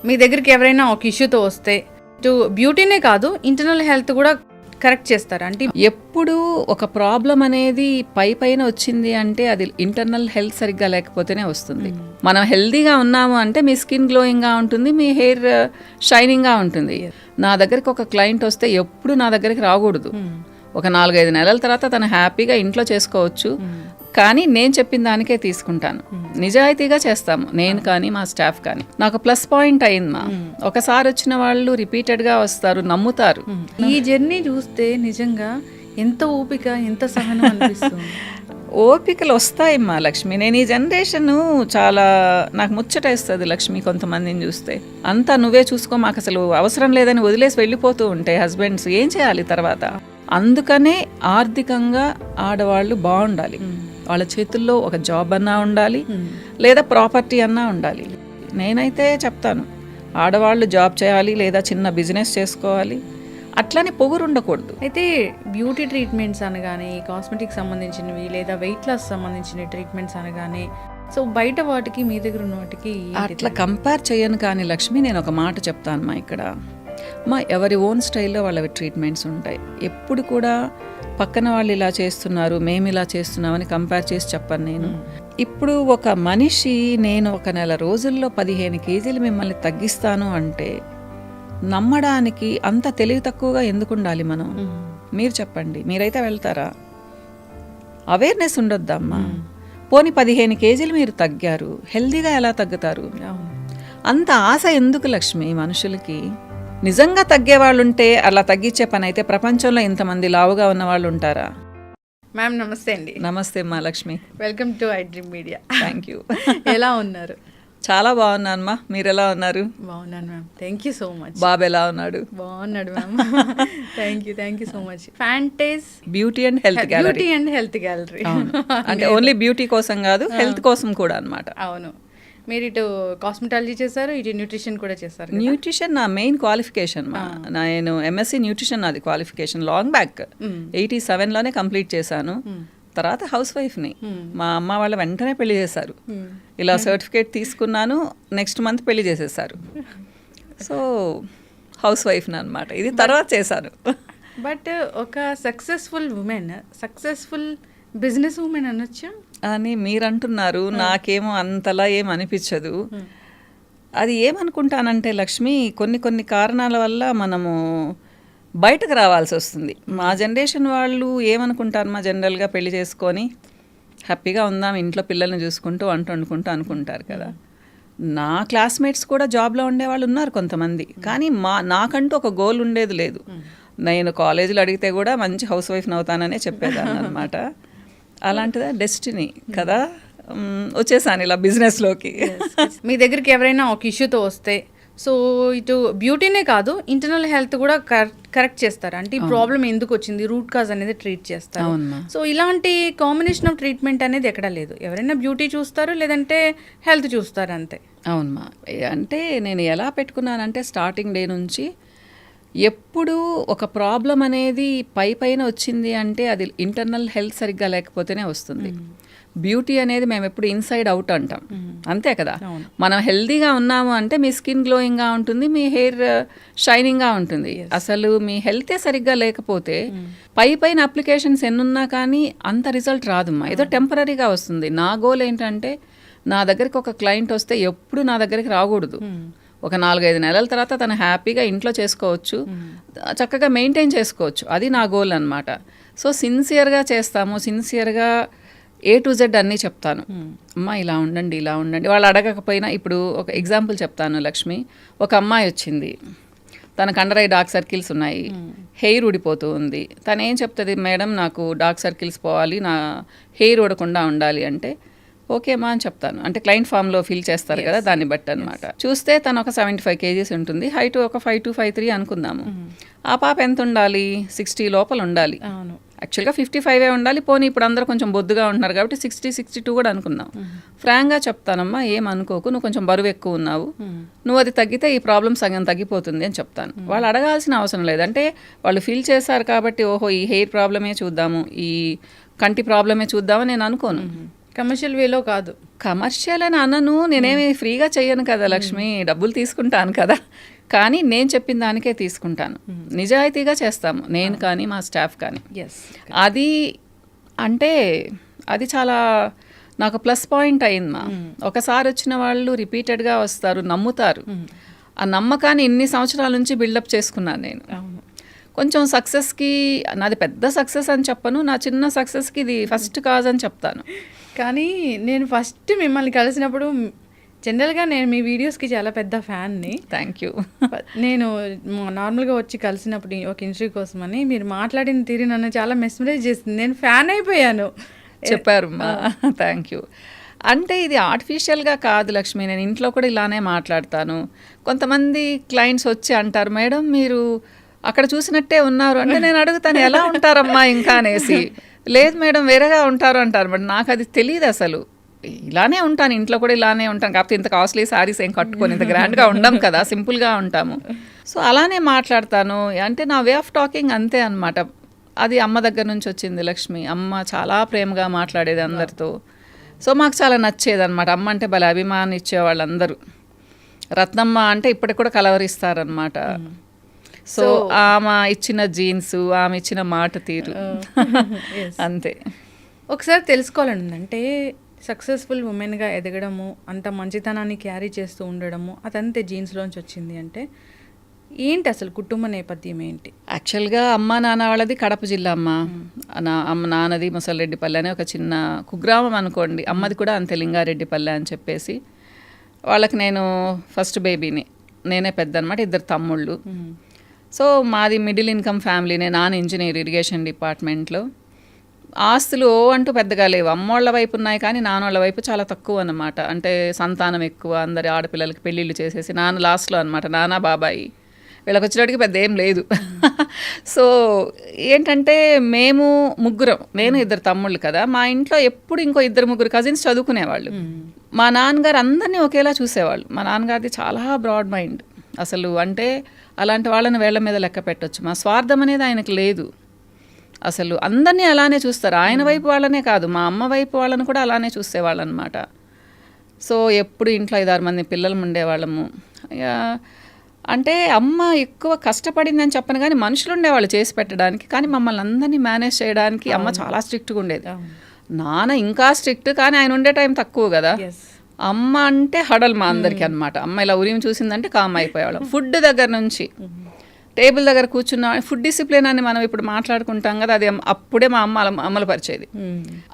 మీ దగ్గరికి ఎవరైనా ఒక ఇష్యూతో వస్తే ఇటు బ్యూటీనే కాదు ఇంటర్నల్ హెల్త్ కూడా కరెక్ట్ చేస్తారా? అంటే ఎప్పుడు ఒక ప్రాబ్లం అనేది పైన వచ్చింది అంటే అది ఇంటర్నల్ హెల్త్ సరిగ్గా లేకపోతేనే వస్తుంది. మనం హెల్దీగా ఉన్నాము అంటే మీ స్కిన్ గ్లోయింగ్గా ఉంటుంది, మీ హెయిర్ షైనింగ్గా ఉంటుంది. నా దగ్గరికి ఒక క్లయింట్ వస్తే ఎప్పుడు నా దగ్గరికి రాకూడదు. ఒక 4-5 నెలల తర్వాత తను హ్యాపీగా ఇంట్లో చేసుకోవచ్చు, కానీ నేను చెప్పిన దానికే తీసుకుంటాను. నిజాయితీగా చేస్తాము, నేను కానీ మా స్టాఫ్ కానీ. నాకు ప్లస్ పాయింట్ అయింది. ఒకసారి వచ్చిన వాళ్ళు రిపీటెడ్గా వస్తారు, నమ్ముతారు. ఈ జర్నీ చూస్తే నిజంగా ఎంత ఓపిక, ఎంత సహనం అనిపిస్తుంది. ఓపికలు వస్తాయమ్మా లక్ష్మి. నేను ఈ జనరేషన్ చాలా నాకు ముచ్చటేస్తుంది లక్ష్మి. కొంతమందిని చూస్తే అంతా నువ్వే చూసుకో, మాకు అసలు అవసరం లేదని వదిలేసి వెళ్ళిపోతూ ఉంటాయి హస్బెండ్స్. ఏం చేయాలి తర్వాత? అందుకనే ఆర్థికంగా ఆడవాళ్ళు బాగుండాలి. వాళ్ళ చేతుల్లో ఒక జాబ్ అన్నా ఉండాలి, లేదా ప్రాపర్టీ అన్నా ఉండాలి. నేనైతే చెప్తాను, ఆడవాళ్ళు జాబ్ చేయాలి లేదా చిన్న బిజినెస్ చేసుకోవాలి, అట్లనే పొగురు ఉండకూడదు. అయితే బ్యూటీ ట్రీట్మెంట్స్ అనగానే, కాస్మెటిక్ సంబంధించినవి లేదా వెయిట్ లాస్ సంబంధించిన ట్రీట్మెంట్స్ అనగానే, సో బయట వాటికి మీ దగ్గర ఉన్న వాటికి అట్లా కంపేర్ చేయను. కానీ లక్ష్మి, నేను ఒక మాట చెప్తాను మా ఇక్కడ మా ఎవరి ఓన్ స్టైల్లో వాళ్ళవి ట్రీట్మెంట్స్ ఉంటాయి. ఎప్పుడు కూడా పక్కన వాళ్ళు ఇలా చేస్తున్నారు, మేము ఇలా చేస్తున్నామని కంపేర్ చేసి చెప్పను నేను. ఇప్పుడు ఒక మనిషి నేను ఒక నెల రోజుల్లో 15 కేజీలు మిమ్మల్ని తగ్గిస్తాను అంటే నమ్మడానికి అంత తెలివి తక్కువగా ఎందుకు ఉండాలి మనం? మీరు చెప్పండి, మీరైతే వెళ్తారా? అవేర్నెస్ ఉండొద్దమ్మా. పోనీ 15 కేజీలు మీరు తగ్గారు, హెల్దీగా ఎలా తగ్గుతారు? అంత ఆశ ఎందుకు లక్ష్మి మనుషులకి? నిజంగా తగ్గేవాళ్ళు ఉంటే అలా తగ్గించే పని అయితే ప్రపంచంలో ఇంతమంది లావుగా ఉన్న వాళ్ళు ఉంటారా? మ్యామ్ నమస్తే అండి. నమస్తే అమ్మా Lakshmi. Welcome to I dream media. Thank you. ఎలా ఉన్నారు? చాలా బాగున్నాను మా, మీరు ఎలా ఉన్నారు? బాగున్నాను ma'am, thank you so much. బాబు ఎలా ఉన్నాడు? బాగున్నాడు ma'am. Thank you so much. ఫ్యాంటేజ్ beauty and health gallery. Beauty and health gallery అంటే ఓన్లీ బ్యూటీ కోసం కాదు, హెల్త్ కోసం కూడా అన్నమాట. అవును, మీరు ఇటు కాస్మెటాలజీ చేశారు, ఇటు న్యూట్రిషన్ కూడా చేశారు. న్యూట్రిషన్ నా మెయిన్ క్వాలిఫికేషన్. నేను ఎంఎస్సి న్యూట్రిషన్ నాది క్వాలిఫికేషన్ లాంగ్ బ్యాక్ 87లోనే కంప్లీట్ చేశాను. తర్వాత హౌస్ వైఫ్ని. మా అమ్మ వాళ్ళ వెంటనే పెళ్లి చేశారు. ఇలా సర్టిఫికేట్ తీసుకున్నాను, నెక్స్ట్ మంత్ పెళ్లి చేసేసారు. సో హౌస్ వైఫ్ని అనమాట. ఇది తర్వాత చేశాను. బట్ ఒక successful women, successful business women అనొచ్చా అని మీరు అంటున్నారు. నాకేమో అంతలా ఏం అనిపించదు. అది ఏమనుకుంటానంటే లక్ష్మి, కొన్ని కారణాల వల్ల మనము బయటకు రావాల్సి వస్తుంది. మా జనరేషన్ వాళ్ళు ఏమనుకుంటారు, మా జనరల్గా పెళ్లి చేసుకొని హ్యాపీగా ఉందాం ఇంట్లో పిల్లల్ని చూసుకుంటూ వండుకుంటూ అనుకుంటారు కదా. నా క్లాస్మేట్స్ కూడా జాబ్లో ఉండేవాళ్ళు ఉన్నారు కొంతమంది, కానీ నాకంటూ ఒక గోల్ ఉండేది లేదు. నేను కాలేజీలో అడిగితే కూడా మంచి హౌస్ వైఫ్ని అవుతాననే చెప్పేదాన్ని అనమాట. అలాంటిదా డెస్టినీ కదా, వచ్చేసాను ఇలా బిజినెస్లోకి. మీ దగ్గరికి ఎవరైనా ఒక ఇష్యూతో వస్తే, సో ఇటు బ్యూటీనే కాదు ఇంటర్నల్ హెల్త్ కూడా కరెక్ట్ చేస్తారా? అంటే ఈ ప్రాబ్లం ఎందుకు వచ్చింది, రూట్ కాజ్ అనేది ట్రీట్ చేస్తారు. సో ఇలాంటి కాంబినేషన్ ఆఫ్ ట్రీట్మెంట్ అనేది ఎక్కడా లేదు. ఎవరైనా బ్యూటీ చూస్తారు, లేదంటే హెల్త్ చూస్తారు, అంతే. అవునమ్మా. అంటే నేను ఎలా పెట్టుకున్నానంటే స్టార్టింగ్ డే నుంచి ఎప్పుడు ఒక ప్రాబ్లం అనేది పైన వచ్చింది అంటే అది ఇంటర్నల్ హెల్త్ సరిగ్గా లేకపోతేనే వస్తుంది. బ్యూటీ అనేది మేము ఎప్పుడు ఇన్సైడ్ అవుట్ అంటాం, అంతే కదా. మనం హెల్దీగా ఉన్నాము అంటే మీ స్కిన్ గ్లోయింగ్గా ఉంటుంది, మీ హెయిర్ షైనింగ్గా ఉంటుంది. అసలు మీ హెల్తే సరిగ్గా లేకపోతే పైన అప్లికేషన్స్ ఎన్నున్నా కానీ అంత రిజల్ట్ రాదమ్మా, ఏదో టెంపరీగా వస్తుంది. నా గోల్ ఏంటంటే నా దగ్గరికి ఒక క్లయింట్ వస్తే ఎప్పుడు నా దగ్గరికి రాకూడదు. ఒక 4-5 నెలల తర్వాత తను హ్యాపీగా ఇంట్లో చేసుకోవచ్చు, చక్కగా మెయింటైన్ చేసుకోవచ్చు. అది నా గోల్ అనమాట. సో సిన్సియర్గా చేస్తాము, సిన్సియర్గా A to Z అన్నీ చెప్తాను. అమ్మ ఇలా ఉండండి, ఇలా ఉండండి. వాళ్ళు అడగకపోయినా, ఇప్పుడు ఒక ఎగ్జాంపుల్ చెప్తాను లక్ష్మి. ఒక అమ్మాయి వచ్చింది, తనకు అండర్ ఐ డార్క్ సర్కిల్స్ ఉన్నాయి, హెయిర్ ఊడిపోతూ ఉంది. తను ఏం చెప్తుంది, మేడం నాకు డార్క్ సర్కిల్స్ పోవాలి, నా హెయిర్ ఊడకుండా ఉండాలి అంటే ఓకే అమ్మా అని చెప్తాను. అంటే క్లయింట్ ఫామ్లో ఫిల్ చేస్తారు కదా, దాన్ని బట్టి అనమాట. చూస్తే తను ఒక 75 కేజీస్ ఉంటుంది, హైట్ ఒక 5'2", 5'3" అనుకుందాము. ఆ పాప ఎంత ఉండాలి, 60 లోపల ఉండాలి. యాక్చువల్గా 55 ఉండాలి. పోనీ ఇప్పుడు అందరూ కొంచెం బొద్దుగా ఉంటున్నారు కాబట్టి 60, 62 కూడా అనుకుందాం. ఫ్రాంక్గా చెప్తానమ్మా, ఏమనుకోకు, నువ్వు కొంచెం బరువు ఎక్కువ ఉన్నావు, నువ్వు అది తగ్గితే ఈ ప్రాబ్లం సగం తగ్గిపోతుంది అని చెప్తాను. వాళ్ళు అడగాల్సిన అవసరం లేదు. అంటే వాళ్ళు ఫీల్ చేశారు కాబట్టి ఓహో ఈ హెయిర్ ప్రాబ్లమే చూద్దాము, ఈ కంటి ప్రాబ్లమే చూద్దామని నేను అనుకోను. కమర్షియల్ వేలో కాదు. కమర్షియల్ అని అనను, నేనేమి ఫ్రీగా చెయ్యను కదా లక్ష్మి, డబ్బులు తీసుకుంటాను కదా, కానీ నేను చెప్పిన దానికే తీసుకుంటాను. నిజాయితీగా చేస్తాము నేను కానీ మా స్టాఫ్ కానీ. అది అంటే అది చాలా నాకు ప్లస్ పాయింట్ అయింది. ఒకసారి వచ్చిన వాళ్ళు రిపీటెడ్గా వస్తారు, నమ్ముతారు. ఆ నమ్మకాన్ని ఇన్ని సంవత్సరాల నుంచి బిల్డప్ చేసుకున్నాను నేను. కొంచెం సక్సెస్కి, నాది పెద్ద సక్సెస్ అని చెప్పను, నా చిన్న సక్సెస్కి ఇది ఫస్ట్ కాజ్ అని చెప్తాను. కానీ నేను ఫస్ట్ మిమ్మల్ని కలిసినప్పుడు జనరల్గా నేను మీ వీడియోస్కి చాలా పెద్ద ఫ్యాన్ని. Thank you. నేను నార్మల్గా వచ్చి కలిసినప్పుడు ఒక ఇంటర్వ్యూ కోసమని మీరు మాట్లాడిన తీరు నన్ను చాలా మెస్మరైజ్ చేసింది. నేను ఫ్యాన్ అయిపోయాను. చెప్పారు మా, థ్యాంక్ యూ. అంటే ఇది ఆర్టిఫిషియల్గా కాదు లక్ష్మి, నేను ఇంట్లో కూడా ఇలానే మాట్లాడతాను. కొంతమంది క్లయింట్స్ వచ్చి అంటారు, మేడం మీరు అక్కడ చూసినట్టే ఉన్నారు అంటే నేను అడుగుతాను ఎలా ఉంటారమ్మా ఇంకా అనేసి. లేదు మేడం వేరేగా ఉంటారు అంటారు. బట్ నాకు అది తెలియదు అసలు. ఇలానే ఉంటాను, ఇంట్లో కూడా ఇలానే ఉంటాను, కాకపోతే ఇంత కాస్ట్లీ శారీస్ ఏం కట్టుకొని ఇంత గ్రాండ్గా ఉండం కదా, సింపుల్గా ఉంటాము. సో అలానే మాట్లాడతాను. అంటే నా వే ఆఫ్ టాకింగ్ అంతే అనమాట. అది అమ్మ దగ్గర నుంచి వచ్చింది లక్ష్మి. అమ్మ చాలా ప్రేమగా మాట్లాడేది అందరితో. సో మాకు చాలా నచ్చేది అనమాట. అమ్మ అంటే భలే అభిమానం ఇచ్చేవాళ్ళు అందరూ. రత్నమ్మ అంటే ఇప్పటికి కూడా కలవరిస్తారనమాట. సో ఆమె ఇచ్చిన జీన్స్, ఆమె ఇచ్చిన మాట తీరు అంతే. ఒకసారి తెలుసుకోవాలండి, అంటే సక్సెస్ఫుల్ ఉమెన్గా ఎదగడము, అంత మంచితనాన్ని క్యారీ చేస్తూ ఉండడము అదంతే జీన్స్లోంచి వచ్చింది అంటే ఏంటి అసలు కుటుంబ నేపథ్యం ఏంటి? యాక్చువల్గా అమ్మ నాన్న వాళ్ళది కడప జిల్లా అమ్మ. నాన్నది ముసలిరెడ్డిపల్లె అని ఒక చిన్న కుగ్రామం అనుకోండి. అమ్మది కూడా అంతే, లింగారెడ్డిపల్లె అని చెప్పేసి. వాళ్ళకి నేను ఫస్ట్ బేబీని, నేనే పెద్ద అనమాట, 2 తమ్ముళ్ళు. సో మాది మిడిల్ ఇన్కమ్ ఫ్యామిలీనే. నాన్న ఇంజనీర్, ఇరిగేషన్ డిపార్ట్మెంట్లో. ఆస్తులు అంటూ పెద్దగా లేవు. అమ్మోళ్ళ వైపు ఉన్నాయి కానీ నాన్నోళ్ళ వైపు చాలా తక్కువ అన్నమాట. అంటే సంతానం ఎక్కువ, అందరి ఆడపిల్లలకి పెళ్ళిళ్ళు చేసేసి నాన్న లాస్ట్లో అనమాట, నాన్న బాబాయి. వీళ్ళకి వచ్చేటికి పెద్ద ఏం లేదు. సో ఏంటంటే మేము ముగ్గురం, నేను 2 తమ్ముళ్ళు కదా, మా ఇంట్లో ఎప్పుడు ఇంకో 2-3 కజిన్స్ చదువుకునేవాళ్ళు. మా నాన్నగారు అందరినీ ఒకేలా చూసేవాళ్ళు. మా నాన్నగారిది చాలా బ్రాడ్ మైండ్ అసలు. అంటే అలాంటి వాళ్ళని వేళ్ల మీద లెక్క పెట్టొచ్చు. మా స్వార్థం అనేది ఆయనకు లేదు అసలు. అందరినీ అలానే చూస్తారు. ఆయన వైపు వాళ్ళనే కాదు, మా అమ్మ వైపు వాళ్ళని కూడా అలానే చూసేవాళ్ళు అనమాట. సో ఎప్పుడు ఇంట్లో 5-6 మంది పిల్లలు ఉండేవాళ్ళము. అంటే అమ్మ ఎక్కువ కష్టపడిందని చెప్పను కానీ మనుషులు ఉండేవాళ్ళు చేసి పెట్టడానికి. కానీ మమ్మల్ని అందరినీ మేనేజ్ చేయడానికి అమ్మ చాలా స్ట్రిక్ట్గా ఉండేది. నాన్న ఇంకా స్ట్రిక్ట్, కానీ ఆయన ఉండే టైం తక్కువ కదా. అమ్మ అంటే హడల్ మా అందరికీ అనమాట. అమ్మ ఇలా ఉరిమి చూసిందంటే కామ్ అయిపోయేవాళ్ళం. ఫుడ్ దగ్గర నుంచి టేబుల్ దగ్గర కూర్చున్న ఫుడ్ డిసిప్లిన్ అని మనం ఇప్పుడు మాట్లాడుకుంటాం కదా, అది అప్పుడే మా అమ్మ అమలుపరిచేది.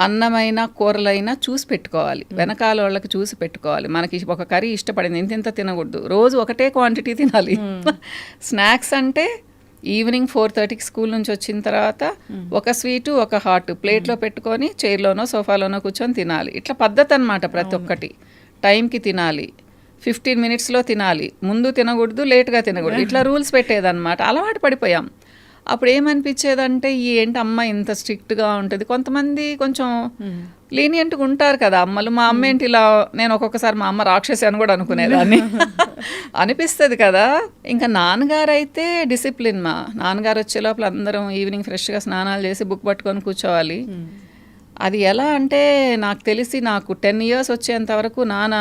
అన్నమైనా కూరలైనా చూసి పెట్టుకోవాలి, వెనకాల వాళ్ళకి చూసి పెట్టుకోవాలి. మనకి ఒక కర్రీ ఇష్టపడింది ఇంత తినకూడదు, రోజు ఒకటే క్వాంటిటీ తినాలి. స్నాక్స్ అంటే ఈవినింగ్ 4:30కి స్కూల్ నుంచి వచ్చిన తర్వాత ఒక స్వీటు ఒక హాట్ ప్లేట్లో పెట్టుకొని చైర్లోనో సోఫాలోనో కూర్చొని తినాలి. ఇట్లా పద్ధతి అనమాట. ప్రతి ఒక్కటి టైంకి తినాలి, 15 మినిట్స్లో తినాలి, ముందు తినకూడదు, లేట్గా తినకూడదు, ఇట్లా రూల్స్ పెట్టేదన్నమాట. అలవాటు పడిపోయాం. అప్పుడు ఏమనిపించేదంటే ఏంటి అమ్మ ఇంత స్ట్రిక్ట్గా ఉంటుంది. కొంతమంది కొంచెం లీనియంట్గా ఉంటారు కదా అమ్మలు. మా అమ్మ ఏంటి ఇలా, నేను ఒక్కొక్కసారి మా అమ్మ రాక్షసి అని కూడా అనుకునేదాన్ని. అనిపిస్తుంది కదా. ఇంకా నాన్నగారు అయితే డిసిప్లిన్. మా నాన్నగారు వచ్చే లోపల అందరం ఈవినింగ్ ఫ్రెష్గా స్నానాలు చేసి బుక్ పట్టుకొని కూర్చోవాలి. అది ఎలా అంటే నాకు తెలిసి నాకు 10 years వచ్చేంత వరకు నాన్న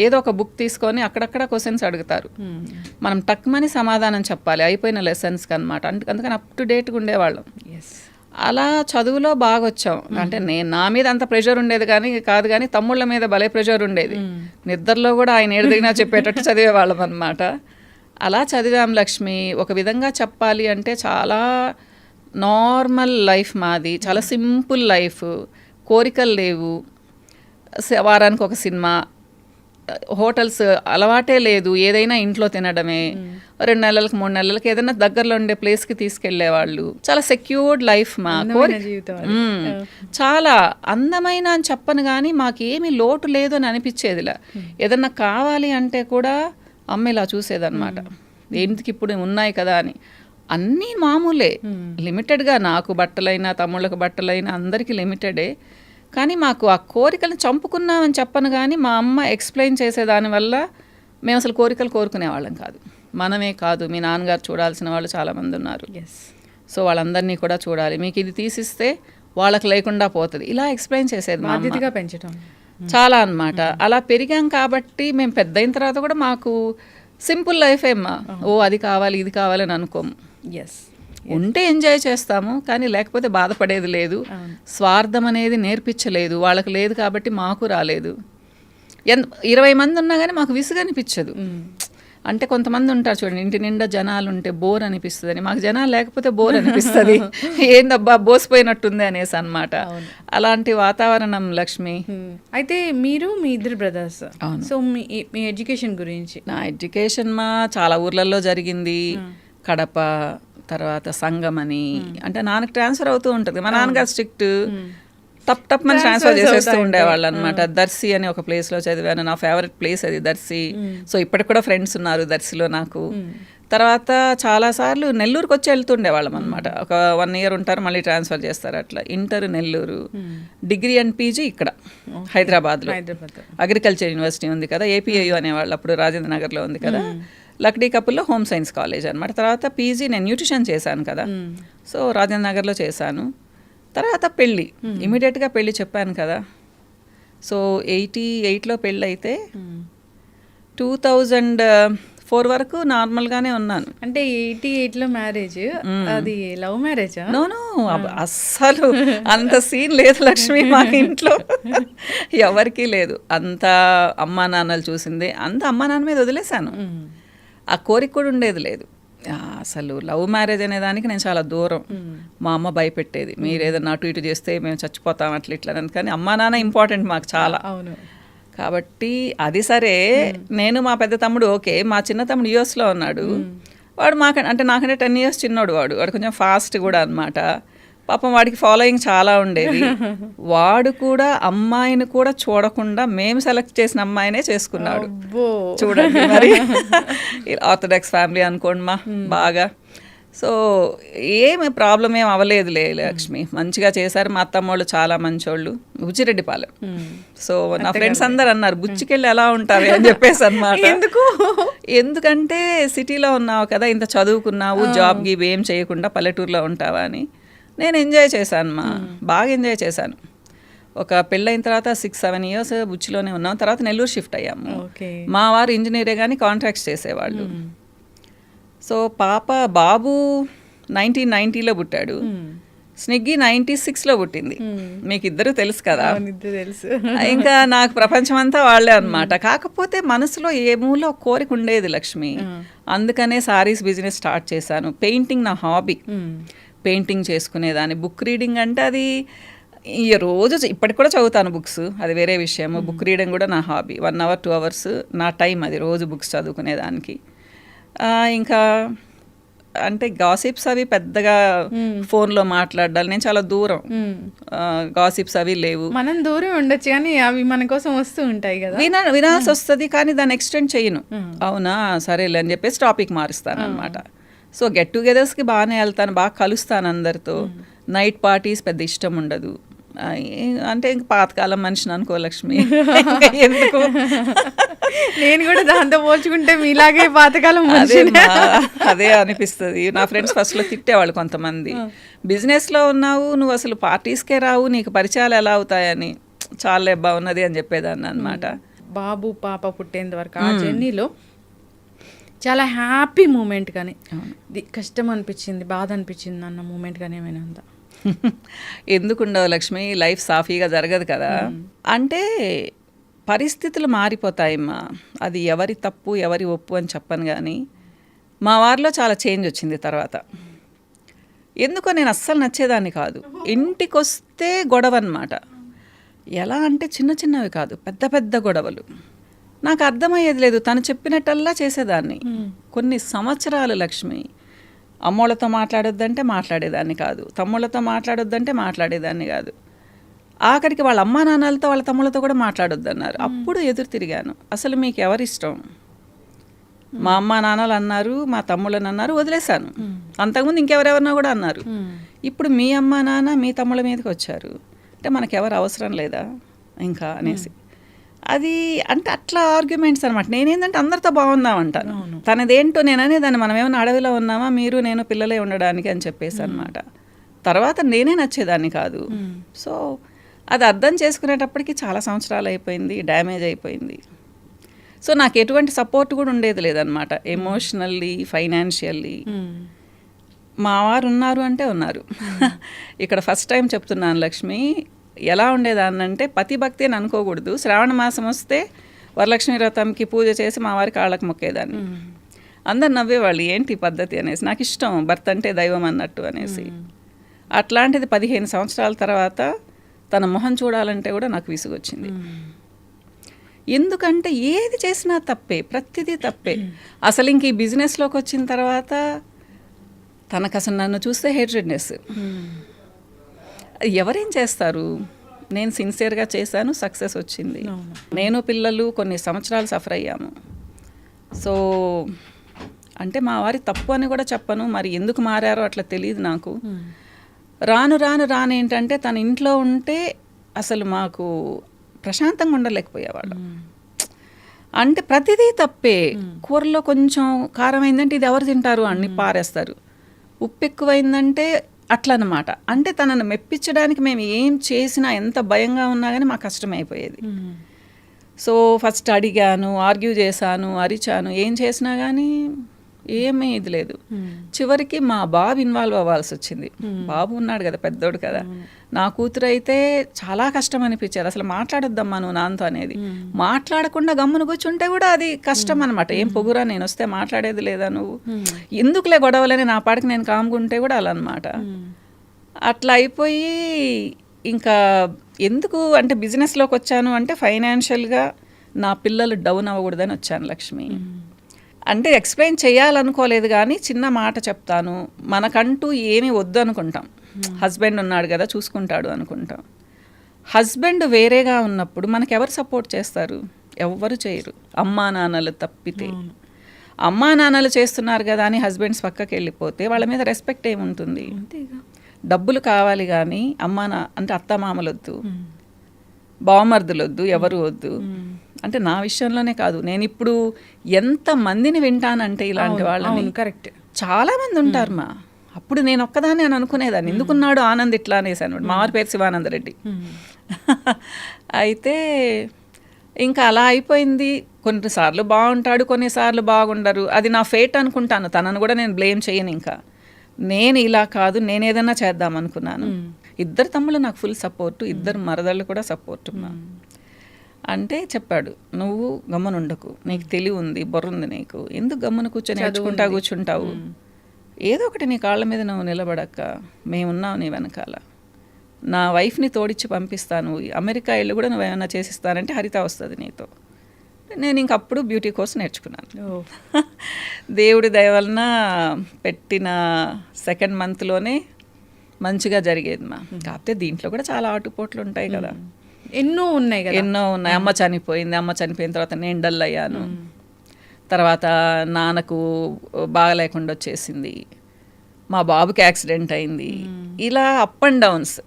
ఏదో ఒక బుక్ తీసుకొని అక్కడక్కడ క్వశ్చన్స్ అడుగుతారు. మనం టక్మని సమాధానం చెప్పాలి అయిపోయిన లెసన్స్కి అనమాట. అందుకని అప్ టు డేట్గా ఉండేవాళ్ళం. అలా చదువులో బాగా వచ్చాం. అంటే నేను నా మీద అంత ప్రెషర్ ఉండేది కాదు కానీ తమ్ముళ్ళ మీద భలే ప్రెషర్ ఉండేది. నిద్రలో కూడా ఆయన ఏడిదిగినా చెప్పేటట్టు చదివేవాళ్ళం అనమాట. అలా చదివాం లక్ష్మి. ఒక విధంగా చెప్పాలి అంటే చాలా నార్మల్ లైఫ్ మాది, చాలా సింపుల్ లైఫ్. కోరికలు లేవు, వారానికి ఒక సినిమా, హోటల్స్ అలవాటే లేదు, ఏదైనా ఇంట్లో తినడమే. 2 నెలలకు 3 నెలలకు ఏదైనా దగ్గరలో ఉండే ప్లేస్కి తీసుకెళ్లేవాళ్ళు. చాలా సెక్యూర్డ్ లైఫ్ మా చాలా అందమైన అని చెప్పను కానీ మాకేమీ లోటు లేదు అని అనిపించేదిలా. ఏదన్నా కావాలి అంటే కూడా అమ్మ ఇలా చూసేదన్నమాట, ఎందుకు ఇప్పుడు ఉన్నాయి కదా అని. అన్నీ మామూలే, లిమిటెడ్గా. నాకు బట్టలైనా తమ్ముళ్ళకు బట్టలైనా అందరికీ లిమిటెడే. కానీ మాకు ఆ కోరికలను చంపుకున్నామని చెప్పను కానీ మా అమ్మ ఎక్స్ప్లెయిన్ చేసేదానివల్ల మేము అసలు కోరికలు కోరుకునేవాళ్ళం కాదు. మనమే కాదు, మీ నాన్నగారు చూడాల్సిన వాళ్ళు చాలామంది ఉన్నారు. సో వాళ్ళందరినీ కూడా చూడాలి. మీకు ఇది తీసిస్తే వాళ్ళకి లేకుండా పోతుంది, ఇలా ఎక్స్ప్లెయిన్ చేసేది మా అమ్మ. బాధ్యతగా పెంచడం చాలా అన్నమాట. అలా పెరిగాం కాబట్టి మేము పెద్ద అయిన తర్వాత కూడా మాకు సింపుల్ లైఫ్ ఏమ్మా, ఓ అది కావాలి ఇది కావాలని అనుకోము. ఎస్, ఉంటే ఎంజాయ్ చేస్తాము, కానీ లేకపోతే బాధపడేది లేదు. స్వార్థం అనేది నేర్పించలేదు, వాళ్ళకి లేదు కాబట్టి మాకు రాలేదు. 20 మంది ఉన్నా కానీ మాకు విసుగు అనిపించదు. అంటే కొంతమంది ఉంటారు చూడండి, ఇంటి నిండా జనాలు ఉంటే బోర్ అనిపిస్తుంది అని, మాకు జనాలు లేకపోతే బోర్ అనిపిస్తుంది. ఏందబ్బా బోసిపోయినట్టుంది అనేసి అన్నమాట. అలాంటి వాతావరణం లక్ష్మి. అయితే మీరు మీ ఇద్దరు బ్రదర్స్, సో మీ ఎడ్యుకేషన్ గురించి. నా ఎడ్యుకేషన్ చాలా ఊర్లలో జరిగింది. కడప, తర్వాత సంగం అని, అంటే నాన్నకి ట్రాన్స్ఫర్ అవుతూ ఉంటుంది. మా నాన్నగారు స్ట్రిక్ట్, టప్ మన ట్రాన్స్ఫర్ చేసేస్తూ ఉండేవాళ్ళు అనమాట. దర్శి అని ఒక ప్లేస్లో చదివాను, నా ఫేవరెట్ ప్లేస్ అది దర్శి. సో ఇప్పటికి కూడా ఫ్రెండ్స్ ఉన్నారు దర్శిలో నాకు. తర్వాత చాలాసార్లు నెల్లూరుకి వచ్చి వెళ్తుండేవాళ్ళం అనమాట. ఒక 1 year ఉంటారు, మళ్ళీ ట్రాన్స్ఫర్ చేస్తారు. అట్లా inter Nellore, degree and PG ఇక్కడ హైదరాబాద్లో. అగ్రికల్చర్ యూనివర్సిటీ ఉంది కదా, ఏపీఐయు అనేవాళ్ళు, అప్పుడు రాజేంద్ర నగర్లో ఉంది కదా. లక్డీ కపుల్లో హోమ్ సైన్స్ కాలేజ్ అనమాట. తర్వాత పీజీ నేను న్యూట్రిషన్ చేశాను కదా, సో రాజేంద్ర నగర్లో చేశాను. తర్వాత పెళ్ళి, ఇమీడియట్గా పెళ్ళి చెప్పాను కదా. సో 88లో పెళ్ళి అయితే 2004 వరకు నార్మల్గానే ఉన్నాను. అంటే 88లో మ్యారేజ్, అది లవ్ మ్యారేజా? నో, అస్సలు అంత సీన్ లేదు లక్ష్మి మా ఇంట్లో. ఎవరికీ లేదు. అంత అమ్మా నాన్నలు చూసింది, అంత అమ్మా నాన్న మీద వదిలేశాను. ఆ కోరిక కూడా ఉండేది లేదు. అసలు లవ్ మ్యారేజ్ అనే దానికి నేను చాలా దూరం. మా అమ్మ భయపెట్టేది, మీరు ఏదైనా అటు ఇటు చేస్తే మేము చచ్చిపోతాం అట్లా ఇట్లా. కానీ అమ్మా నాన్న ఇంపార్టెంట్ మాకు చాలా. కాబట్టి అది సరే, నేను మా పెద్ద తమ్ముడు ఓకే, మా చిన్న తమ్ముడు యూఎస్లో ఉన్నాడు. వాడు అంటే నాకంటే 10 years చిన్నోడు. వాడు కొంచెం ఫాస్ట్ కూడా అనమాట. పాపం వాడికి ఫాలోయింగ్ చాలా ఉండేది. వాడు కూడా అమ్మాయిని కూడా చూడకుండా మేము సెలెక్ట్ చేసిన అమ్మాయినే చేసుకున్నాడు. చూడండి మరి, ఆర్థోడాక్స్ ఫ్యామిలీ అనుకోండి బాగా. సో ఏమి ప్రాబ్లం ఏం అవ్వలేదులే లక్ష్మి, మంచిగా చేశారు. మా అత్తమ్మోళ్ళు చాలా మంచోళ్ళు, బుచ్చిరెడ్డిపాలెం. సో నా ఫ్రెండ్స్ అందరు అన్నారు, బుచ్చికెళ్ళి ఎలా ఉంటారు అని చెప్పేసి అనమాట. ఎందుకంటే సిటీలో ఉన్నావు కదా, ఇంత చదువుకున్నావు, జాబ్ గీబ్ ఏం చేయకుండా పల్లెటూరులో ఉంటావా అని. నేను ఎంజాయ్ చేశాను బాగా ఎంజాయ్ చేశాను. ఒక పెళ్ళైన తర్వాత 6-7 years బుచ్చిలోనే ఉన్నాం. తర్వాత నెల్లూరు షిఫ్ట్ అయ్యాము. మా వారు ఇంజనీరే కానీ కాంట్రాక్ట్స్ చేసేవాళ్ళు. సో బాబు 1990లో పుట్టాడు, స్నిగ్గి 96లో పుట్టింది. మీకు ఇద్దరు తెలుసు కదా. ఇంకా నాకు ప్రపంచం అంతా వాళ్ళే అనమాట. కాకపోతే మనసులో ఏ మూలో కోరిక ఉండేది లక్ష్మి. అందుకనే సారీస్ బిజినెస్ స్టార్ట్ చేశాను. పెయింటింగ్ నా హాబీ, పెయింటింగ్ చేసుకునేదాన్ని. బుక్ రీడింగ్ అంటే అది ఈ రోజు ఇప్పటికి కూడా చదువుతాను బుక్స్, అది వేరే విషయం. బుక్ రీడింగ్ కూడా నా హాబీ. 1 hour 2 hours నా టైం అది రోజు బుక్స్ చదువుకునేదానికి. ఇంకా అంటే గాసిప్స్ అవి పెద్దగా ఫోన్లో మాట్లాడాలి, నేను చాలా దూరం. గాసిప్స్ అవి లేవు. మనం దూరం ఉండొచ్చు కానీ అవి మన కోసం వస్తూ ఉంటాయి కదా, వినాల్సి వస్తుంది. కానీ దాన్ని ఎక్స్టెండ్ చేయను. అవునా సరేలే అని చెప్పేసి టాపిక్ మారుస్తాను అనమాట. సో గెట్ టుగెదర్స్కి బాగానే వెళ్తాను, బాగా కలుస్తాను అందరితో. నైట్ పార్టీస్ పెద్ద ఇష్టం ఉండదు. అంటే ఇంక పాతకాలం మనిషిని అనుకో లక్ష్మి, ఎందుకు. నేను కూడా దాంతో పోల్చుకుంటే మీలాగే పాతకాలం అదే అనిపిస్తుంది. నా ఫ్రెండ్స్ ఫస్ట్లో తిట్టేవాళ్ళు కొంతమంది, బిజినెస్లో ఉన్నావు నువ్వు, అసలు పార్టీస్కే రావు, నీకు పరిచయాలు ఎలా అవుతాయని. చాలా బాగున్నది అని చెప్పేదాన్ని అనమాట. బాబు పాప పుట్టేంత వరకు ఆ జర్నీలో చాలా హ్యాపీ మూమెంట్ కానీ కష్టం అనిపించింది, బాధ అనిపించింది అన్న మూమెంట్ కానీ ఏమైనా ఉందా? ఎందుకు ఉండవు లక్ష్మి, లైఫ్ సాఫీగా జరగదు కదా. అంటే పరిస్థితులు మారిపోతాయమ్మా, అది ఎవరి తప్పు ఎవరి ఒప్పు అని చెప్పను. కానీ మా వారిలో చాలా చేంజ్ వచ్చింది తర్వాత. ఎందుకో నేను అస్సలు నచ్చేదాన్ని కాదు. ఇంటికి వస్తే గొడవ అన్నమాట. ఎలా అంటే చిన్న చిన్నవి కాదు, పెద్ద పెద్ద గొడవలు. నాకు అర్థమయ్యేది లేదు, తను చెప్పినట్టల్లా చేసేదాన్ని. కొన్ని సంవత్సరాలు లక్ష్మి, అమ్మోళ్ళతో మాట్లాడొద్దంటే మాట్లాడేదాన్ని కాదు, తమ్ముళ్ళతో మాట్లాడొద్దంటే మాట్లాడేదాన్ని కాదు. ఆఖరికి వాళ్ళ అమ్మా నాన్నలతో వాళ్ళ తమ్ముళ్ళతో కూడా మాట్లాడొద్దన్నారు. అప్పుడు ఎదురు తిరిగాను, అసలు మీకు ఎవరిష్టం? మా అమ్మా నాన్నలు అన్నారు, మా తమ్ముళ్ళని అన్నారు, వదిలేశాను. అంతకుముందు ఇంకెవరెవరినో కూడా అన్నారు. ఇప్పుడు మీ అమ్మా నాన్న మీ తమ్ముళ్ళ మీదకి వచ్చారు అంటే మనకెవరు అవసరం లేదా ఇంకా అనేసి. అది అంటే అట్లా ఆర్గ్యుమెంట్స్ అనమాట. నేనేంటంటే అందరితో బాగుందామంటాను, తనదేంటో నేననే దాన్ని మనం ఏమైనా అడవిలో ఉన్నామా, మీరు నేను పిల్లలే ఉండడానికి అని చెప్పేసి అనమాట. తర్వాత నేనే నచ్చేదాన్ని కాదు. సో అది అర్థం చేసుకునేటప్పటికి చాలా సంవత్సరాలు అయిపోయింది, డ్యామేజ్ అయిపోయింది. సో నాకు ఎటువంటి సపోర్ట్ కూడా ఉండేది లేదనమాట, ఎమోషనల్లీ, ఫైనాన్షియల్లీ. మా వారు ఉన్నారు అంటే ఉన్నారు. ఇక్కడ ఫస్ట్ టైం చెప్తున్నాను లక్ష్మి, ఎలా ఉండేదాన్ని అంటే పతిభక్తి అని అనుకోకూడదు. శ్రావణ మాసం వస్తే వరలక్ష్మి వ్రతంకి పూజ చేసి మా వారి కాళ్ళకు మొక్కేదాన్ని. అందరు నవ్వేవాళ్ళు, ఏంటి పద్ధతి అనేసి. నాకు ఇష్టం భర్త అంటే దైవం అన్నట్టు అనేసి. అట్లాంటిది 15 సంవత్సరాల తర్వాత తన మొహం చూడాలంటే కూడా నాకు విసుగొచ్చింది. ఎందుకంటే ఏది చేసినా తప్పే, ప్రతిదీ తప్పే. అసలు ఇంక ఈ బిజినెస్లోకి వచ్చిన తర్వాత తనకు అసలు నన్ను చూస్తే హేట్రెడ్నెస్. ఎవరేం చేస్తారు? నేను సిన్సియర్గా చేశాను, సక్సెస్ వచ్చింది. నేను పిల్లలు కొన్ని సంవత్సరాలు సఫర్ అయ్యాము. సో అంటే మా వారి తప్పు అని కూడా చెప్పను, మరి ఎందుకు మారారో అట్లా తెలియదు నాకు. రాను ఏంటంటే తన ఇంట్లో ఉంటే అసలు మాకు ప్రశాంతంగా ఉండలేకపోయేవాళ్ళు. అంటే ప్రతిదీ తప్పే. కూరలో కొంచెం కారం అయిందంటే ఇది ఎవరు తింటారు అని పారేస్తారు, ఉప్పు ఎక్కువైందంటే అట్లా అనమాట. అంటే తనను మెప్పించడానికి మేము ఏం చేసినా, ఎంత భయంగా ఉన్నా కానీ మాకు కష్టమైపోయేది. సో ఫస్ట్ అడిగాను, ఆర్గ్యూ చేశాను, అరిచాను, ఏం చేసినా కానీ ఏమీ ఇది లేదు. చివరికి మా బాబు ఇన్వాల్వ్ అవ్వాల్సి వచ్చింది. బాబు ఉన్నాడు కదా, పెద్దోడు కదా. నా కూతురు అయితే చాలా కష్టం అనిపించేది. అసలు మాట్లాడొద్దమ్మా నువ్వు నాన్నతో అనేది. మాట్లాడకుండా గమ్మున కూర్చుంటే కూడా అది కష్టం అనమాట. ఏం పొగురా, నేను వస్తే మాట్లాడేది లేదా నువ్వు, ఎందుకులే గొడవలని నా పాటికి నేను కాముకుంటే కూడా అలా అనమాట. అట్లా అయిపోయి ఇంకా ఎందుకు అంటే బిజినెస్లోకి వచ్చాను అంటే ఫైనాన్షియల్గా నా పిల్లలు డౌన్ అవ్వకూడదని వచ్చాను లక్ష్మి. అంటే ఎక్స్ప్లెయిన్ చేయాలనుకోలేదు కానీ చిన్న మాట చెప్తాను. మనకంటూ ఏమీ వద్దు అనుకుంటాం, హస్బెండ్ ఉన్నాడు కదా చూసుకుంటాడు అనుకుంటాం. హస్బెండ్ వేరేగా ఉన్నప్పుడు మనకు ఎవరు సపోర్ట్ చేస్తారు? ఎవ్వరు చేయరు, అమ్మా నాన్నలు తప్పితే. అమ్మా నాన్నలు చేస్తున్నారు కదా అని హస్బెండ్స్ పక్కకి వెళ్ళిపోతే వాళ్ళ మీద రెస్పెక్ట్ ఏముంటుంది? డబ్బులు కావాలి కానీ అంటే అత్తమామలు వద్దు, బావమర్దులు వద్దు, ఎవరు వద్దు. అంటే నా విషయంలోనే కాదు, నేను ఇప్పుడు ఎంత మందిని వింటానంటే ఇలాంటి వాళ్ళని. కరెక్ట్, చాలా మంది ఉంటారు మా. అప్పుడు నేను ఒక్కదాన్ని అని అనుకునేదాన్ని, ఎందుకున్నాడు ఆనంద్ ఇట్లా అనేసాను. మా వారి పేరు శివానందరెడ్డి. అయితే ఇంకా అలా అయిపోయింది. కొన్నిసార్లు బాగుంటాడు, కొన్నిసార్లు బాగుండరు. అది నా ఫేట్ అనుకుంటాను. తనను కూడా నేను బ్లేమ్ చేయను. ఇంకా నేను ఇలా కాదు, నేను ఏదైనా చేద్దాం అనుకున్నాను. ఇద్దరు తమ్ముళ్ళు నాకు ఫుల్ సపోర్టు, ఇద్దరు మరదళ్ళు కూడా సపోర్టు. అంటే చెప్పాడు, నువ్వు గమ్మునుండకు, నీకు తెలివి ఉంది, బుర్ర ఉంది నీకు, ఎందుకు గమ్మున కూర్చొని కూర్చుంటావు, ఏదో ఒకటి నీ కాళ్ళ మీద నువ్వు నిలబడక్క, మేమున్నావు నీ వెనకాల, నా వైఫ్ని తోడిచ్చి పంపిస్తాను, అమెరికా ఇల్లు కూడా నువ్వు ఏమైనా చేసిస్తానంటే హరిత వస్తుంది నీతో. నేను ఇంకప్పుడు బ్యూటీ కోర్స్ నేర్చుకున్నాను. దేవుడి దయ వలన పెట్టిన 2nd మంత్లోనే మంచిగా జరిగేది మా. కాకపోతే దీంట్లో కూడా చాలా ఆటుపోట్లు ఉంటాయి కదా, ఎన్నో ఉన్నాయి. అమ్మ చనిపోయింది, అమ్మ చనిపోయిన తర్వాత నేను డల్ అయ్యాను. తర్వాత నాన్నకు బాగా లేకుండా వచ్చేసింది, మా బాబుకి యాక్సిడెంట్ అయింది. ఇలా అప్ అండ్ డౌన్స్.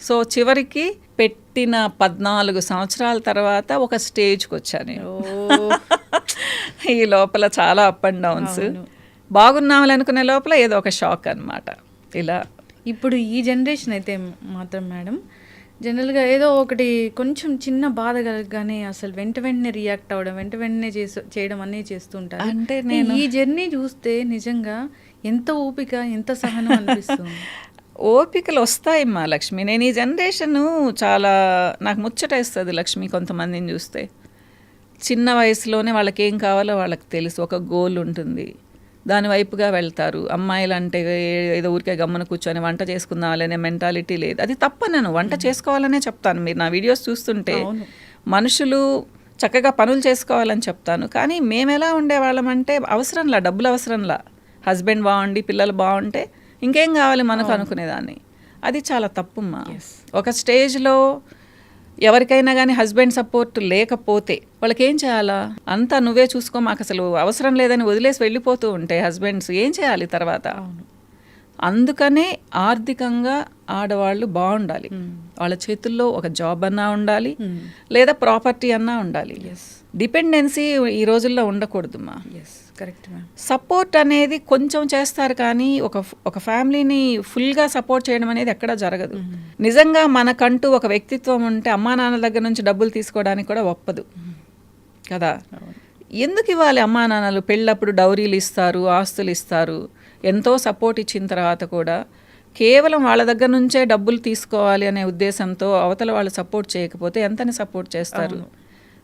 సో చివరికి పెట్టిన 14 సంవత్సరాల తర్వాత ఒక స్టేజ్కి వచ్చాను. ఈ లోపల చాలా అప్ అండ్ డౌన్స్. బాగున్నామని అనుకునే లోపల ఏదో ఒక షాక్ అనమాట. ఇలా ఇప్పుడు ఈ జనరేషన్ అయితే మాత్రం మేడం జనరల్గా ఏదో ఒకటి కొంచెం చిన్న బాధ కలగగానే అసలు వెంటనే రియాక్ట్ అవ్వడం, వెంటనే చేయడం అన్నీ చేస్తుంటారు. అంటే నేను ఈ జర్నీ చూస్తే నిజంగా ఎంత ఓపిక, ఎంత సహనం అనిపిస్తుంది. ఓపికలు వస్తాయి మా లక్ష్మి. నేను ఈ జనరేషన్ చాలా నాకు ముచ్చటేస్తుంది లక్ష్మి. కొంతమందిని చూస్తే చిన్న వయసులోనే వాళ్ళకి ఏం కావాలో వాళ్ళకి తెలుసు, ఒక గోల్ ఉంటుంది, దాని వైపుగా వెళ్తారు. అమ్మాయిలు అంటే ఏదో ఊరికే గమ్మున కూర్చొని వంట చేసుకుందామనే మెంటాలిటీ లేదు. అది తప్పనను, వంట చేసుకోవాలనే చెప్తాను. మీరు నా వీడియోస్ చూస్తుంటే మనుషులు చక్కగా పనులు చేసుకోవాలని చెప్తాను. కానీ మేము ఎలా ఉండేవాళ్ళం అంటే అవసరంలా, డబ్బులు అవసరంలా, హస్బెండ్ బాగుండి పిల్లలు బాగుంటే ఇంకేం కావాలి మనకు అనుకునేదాన్ని. అది చాలా తప్పుమ్మా. ఒక స్టేజ్లో ఎవరికైనా కానీ హస్బెండ్ సపోర్ట్ లేకపోతే వాళ్ళకి ఏం చేయాలా? అంతా నువ్వే చూసుకో, మాకు అసలు అవసరం లేదని వదిలేసి వెళ్ళిపోతూ ఉంటే హస్బెండ్స్ ఏం చేయాలి తర్వాత? అందుకనే ఆర్థికంగా ఆడవాళ్ళు బాగుండాలి. వాళ్ళ చేతుల్లో ఒక జాబ్ అన్నా ఉండాలి, లేదా ప్రాపర్టీ అన్నా ఉండాలి. డిపెండెన్సీ ఈ రోజుల్లో ఉండకూడదుమా. Correct ma'am. సపోర్ట్ అనేది కొంచెం చేస్తారు, కానీ ఒక ఫ్యామిలీని ఫుల్గా సపోర్ట్ చేయడం అనేది ఎక్కడా జరగదు. నిజంగా మనకంటూ ఒక వ్యక్తిత్వం ఉంటే అమ్మా నాన్న దగ్గర నుంచి డబ్బులు తీసుకోవడానికి కూడా ఒప్పదు కదా. ఎందుకు ఇవ్వాలి అమ్మా నాన్నలు? పెళ్ళప్పుడు డౌరీలు ఇస్తారు, ఆస్తులు ఇస్తారు, ఎంతో సపోర్ట్ ఇచ్చిన తర్వాత కూడా కేవలం వాళ్ళ దగ్గర నుంచే డబ్బులు తీసుకోవాలి అనే ఉద్దేశంతో అవతల వాళ్ళు సపోర్ట్ చేయకపోతే ఎంతని సపోర్ట్ చేస్తారు?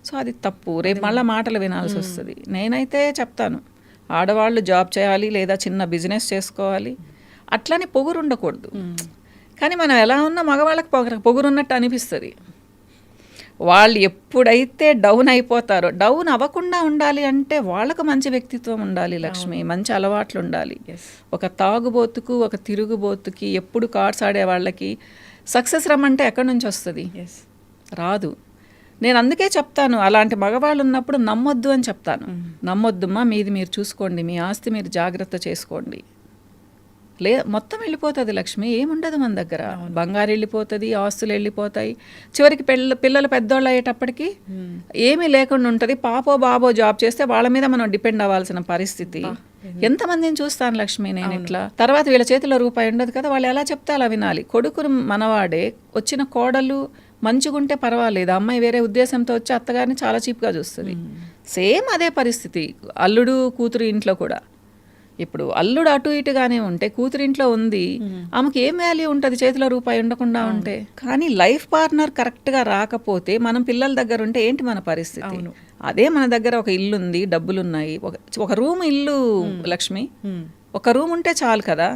సో అది తప్పు. రేపు మళ్ళీ మాటలు వినాల్సి వస్తుంది. నేనైతే చెప్తాను, ఆడవాళ్ళు జాబ్ చేయాలి లేదా చిన్న బిజినెస్ చేసుకోవాలి, అట్లని పొగురు ఉండకూడదు. కానీ మనం ఎలా ఉన్నా మగవాళ్ళకి పొగురున్నట్టు అనిపిస్తుంది. వాళ్ళు ఎప్పుడైతే డౌన్ అయిపోతారో, డౌన్ అవ్వకుండా ఉండాలి అంటే వాళ్ళకు మంచి వ్యక్తిత్వం ఉండాలి లక్ష్మి, మంచి అలవాట్లు ఉండాలి. ఒక తాగుబోతుకు ఒక తిరుగుబోతుకి ఎప్పుడు కార్డ్స్ ఆడే వాళ్ళకి సక్సెస్ రమ్మంటే ఎక్కడి నుంచి వస్తుంది? రాదు. నేను అందుకే చెప్తాను, అలాంటి మగవాళ్ళు ఉన్నప్పుడు నమ్మొద్దు అని చెప్తాను. నమ్మొద్దుమ్మా, మీది మీరు చూసుకోండి, మీ ఆస్తి మీరు జాగ్రత్త చేసుకోండి. మొత్తం వెళ్ళిపోతుంది లక్ష్మి, ఏముండదు మన దగ్గర. బంగారు వెళ్ళిపోతుంది, ఆస్తులు వెళ్ళిపోతాయి, చివరికి పిల్లలు పెద్దోళ్ళు అయ్యేటప్పటికి ఏమీ లేకుండా ఉంటుంది. పాపో బాబో జాబ్ చేస్తే వాళ్ళ మీద మనం డిపెండ్ అవ్వాల్సిన పరిస్థితి. ఎంతమందిని చూస్తాను లక్ష్మి నేను ఇట్లా. తర్వాత వీళ్ళ చేతిలో రూపాయి ఉండదు కదా, వాళ్ళు ఎలా చెప్తే అలా వినాలి. కొడుకును మనవాడే, వచ్చిన కోడలు మంచిగుంటే పర్వాలేదు, అమ్మాయి వేరే ఉద్దేశంతో వచ్చి అత్తగారిని చాలా చీప్గా చూస్తుంది. సేమ్ అదే పరిస్థితి అల్లుడు కూతురు ఇంట్లో కూడా. ఇప్పుడు అల్లుడు అటు ఇటుగానే ఉంటే కూతురింట్లో ఉంది, ఆమెకి ఏం వాల్యూ ఉంటుంది చేతిలో రూపాయి ఉండకుండా ఉంటే? కానీ లైఫ్ పార్ట్నర్ కరెక్ట్గా రాకపోతే మనం పిల్లల దగ్గర ఉంటే ఏంటి మన పరిస్థితి? అదే మన దగ్గర ఒక ఇల్లు ఉంది, డబ్బులున్నాయి, ఒక రూమ్ ఇల్లు లక్ష్మి, ఒక రూమ్ ఉంటే చాలు కదా.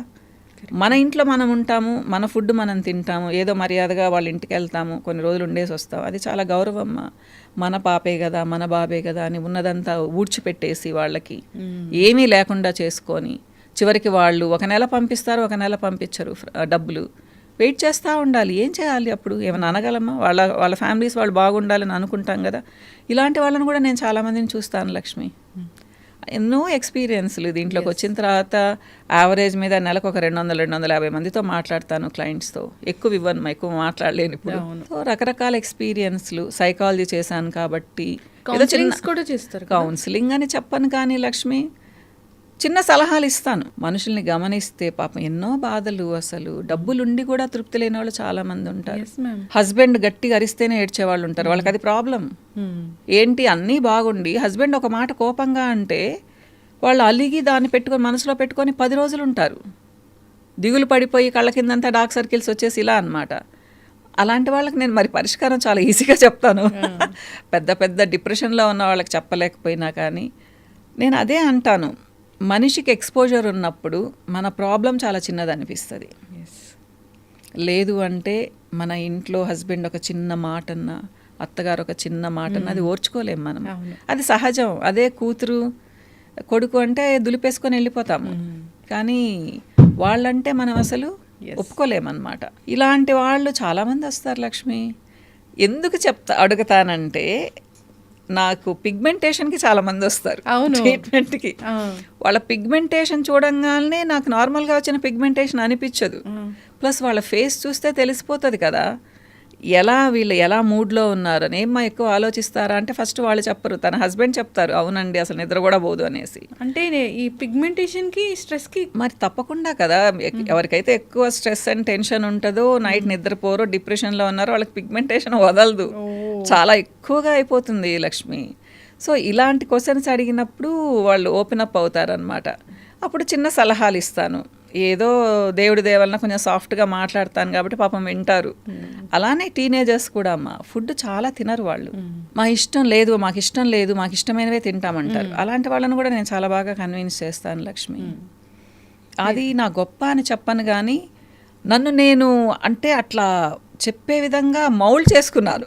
మన ఇంట్లో మనం ఉంటాము, మన ఫుడ్ మనం తింటాము, ఏదో మర్యాదగా వాళ్ళ ఇంటికి వెళ్తాము, కొన్ని రోజులు ఉండేసి వస్తాం, అది చాలా గౌరవమ్మ. మన పాపే కదా, మన బాబే కదా అని ఉన్నదంతా ఊడ్చిపెట్టేసి వాళ్ళకి ఏమీ లేకుండా చేసుకొని చివరికి వాళ్ళు ఒక నెల పంపిస్తారు, ఒక నెల పంపించరు డబ్బులు. వెయిట్ చేస్తూ ఉండాలి. ఏం చేయాలి అప్పుడు? ఏమైనా అనగలమా? వాళ్ళ ఫ్యామిలీస్ వాళ్ళు బాగుండాలని అనుకుంటాం కదా. ఇలాంటి వాళ్ళని కూడా నేను చాలామందిని చూస్తాను లక్ష్మి. ఎన్నో ఎక్స్పీరియన్స్లు. దీంట్లోకి వచ్చిన తర్వాత యావరేజ్ మీద నెలకు ఒక 200-250 మందితో మాట్లాడతాను క్లయింట్స్తో. ఎక్కువ మాట్లాడలేను ఇప్పుడు. సో రకరకాల ఎక్స్పీరియన్స్లు. సైకాలజీ చేశాను కాబట్టి కౌన్సిలింగ్ అని చెప్పను, కానీ లక్ష్మి చిన్న సలహాలు ఇస్తాను. మనుషుల్ని గమనిస్తే పాపం ఎన్నో బాధలు, అసలు డబ్బులుండి కూడా తృప్తి లేని వాళ్ళు చాలా మంది ఉంటారు. హస్బెండ్ గట్టిగా అరిస్తేనే ఏడ్చేవాళ్ళు ఉంటారు, వాళ్ళకి అది ప్రాబ్లం. ఏంటి అన్నీ బాగుండి హస్బెండ్ ఒక మాట కోపంగా అంటే వాళ్ళు అలిగి దాన్ని మనసులో పెట్టుకొని 10 రోజులు ఉంటారు. దిగులు పడిపోయి కళ్ళ కిందంతా డార్క్ సర్కిల్స్ వచ్చేసి ఇలా అన్నమాట. అలాంటి వాళ్ళకి నేను మరి పరిష్కారం చాలా ఈజీగా చెప్తాను. పెద్ద డిప్రెషన్లో ఉన్న వాళ్ళకి చెప్పలేకపోయినా కానీ నేను అదే అంటాను, మనిషికి ఎక్స్పోజర్ ఉన్నప్పుడు మన ప్రాబ్లం చాలా చిన్నది అనిపిస్తుంది. లేదు అంటే మన ఇంట్లో హస్బెండ్ ఒక చిన్న మాటన్నా, అత్తగారు ఒక చిన్న మాటన్నా అది ఓర్చుకోలేము మనం. అది సహజం. అదే కూతురు కొడుకు అంటే దులిపేసుకొని వెళ్ళిపోతాము, కానీ వాళ్ళంటే మనం అసలు ఒప్పుకోలేమన్నమాట. ఇలాంటి వాళ్ళు చాలామంది వస్తారు లక్ష్మి. ఎందుకు అడుగుతానంటే, నాకు పిగ్మెంటేషన్కి చాలా మంది వస్తారు ట్రీట్మెంట్కి. వాళ్ళ పిగ్మెంటేషన్ చూడంగానే నాకు నార్మల్గా వచ్చిన పిగ్మెంటేషన్ అనిపించదు. ప్లస్ వాళ్ళ ఫేస్ చూస్తే తెలిసిపోతుంది కదా వీళ్ళు ఎలా మూడ్లో ఉన్నారని. ఏమ్మా ఎక్కువ ఆలోచిస్తారా అంటే ఫస్ట్ వాళ్ళు చెప్పరు, తన హస్బెండ్ చెప్తారు, అవునండి అసలు నిద్ర కూడా పోదు అనేసి. అంటే ఈ పిగ్మెంటేషన్కి స్ట్రెస్కి మరి తప్పకుండా కదా. ఎవరికైతే ఎక్కువ స్ట్రెస్ అండ్ టెన్షన్ ఉంటుందో, నైట్ నిద్రపోరో, డిప్రెషన్లో ఉన్నారో వాళ్ళకి పిగ్మెంటేషన్ వదలదు, చాలా ఎక్కువగా అయిపోతుంది లక్ష్మి. సో ఇలాంటి క్వశ్చన్స్ అడిగినప్పుడు వాళ్ళు ఓపెన్ అప్ అవుతారనమాట. అప్పుడు చిన్న సలహాలు ఇస్తాను. ఏదో దేవుడి దేవలన కొంచెం సాఫ్ట్గా మాట్లాడతాను కాబట్టి పాపం వింటారు. అలానే టీనేజర్స్ కూడా అమ్మ ఫుడ్ చాలా తినరు వాళ్ళు. మాకు ఇష్టం లేదు, మాకు ఇష్టమైనవే తింటామంటారు. అలాంటి వాళ్ళని కూడా నేను చాలా బాగా కన్విన్స్ చేస్తాను లక్ష్మి. అది నా గొప్ప అని చెప్పను, కానీ నన్ను నేను అంటే అట్లా చెప్పే విధంగా మౌల్డ్ చేసుకున్నాను.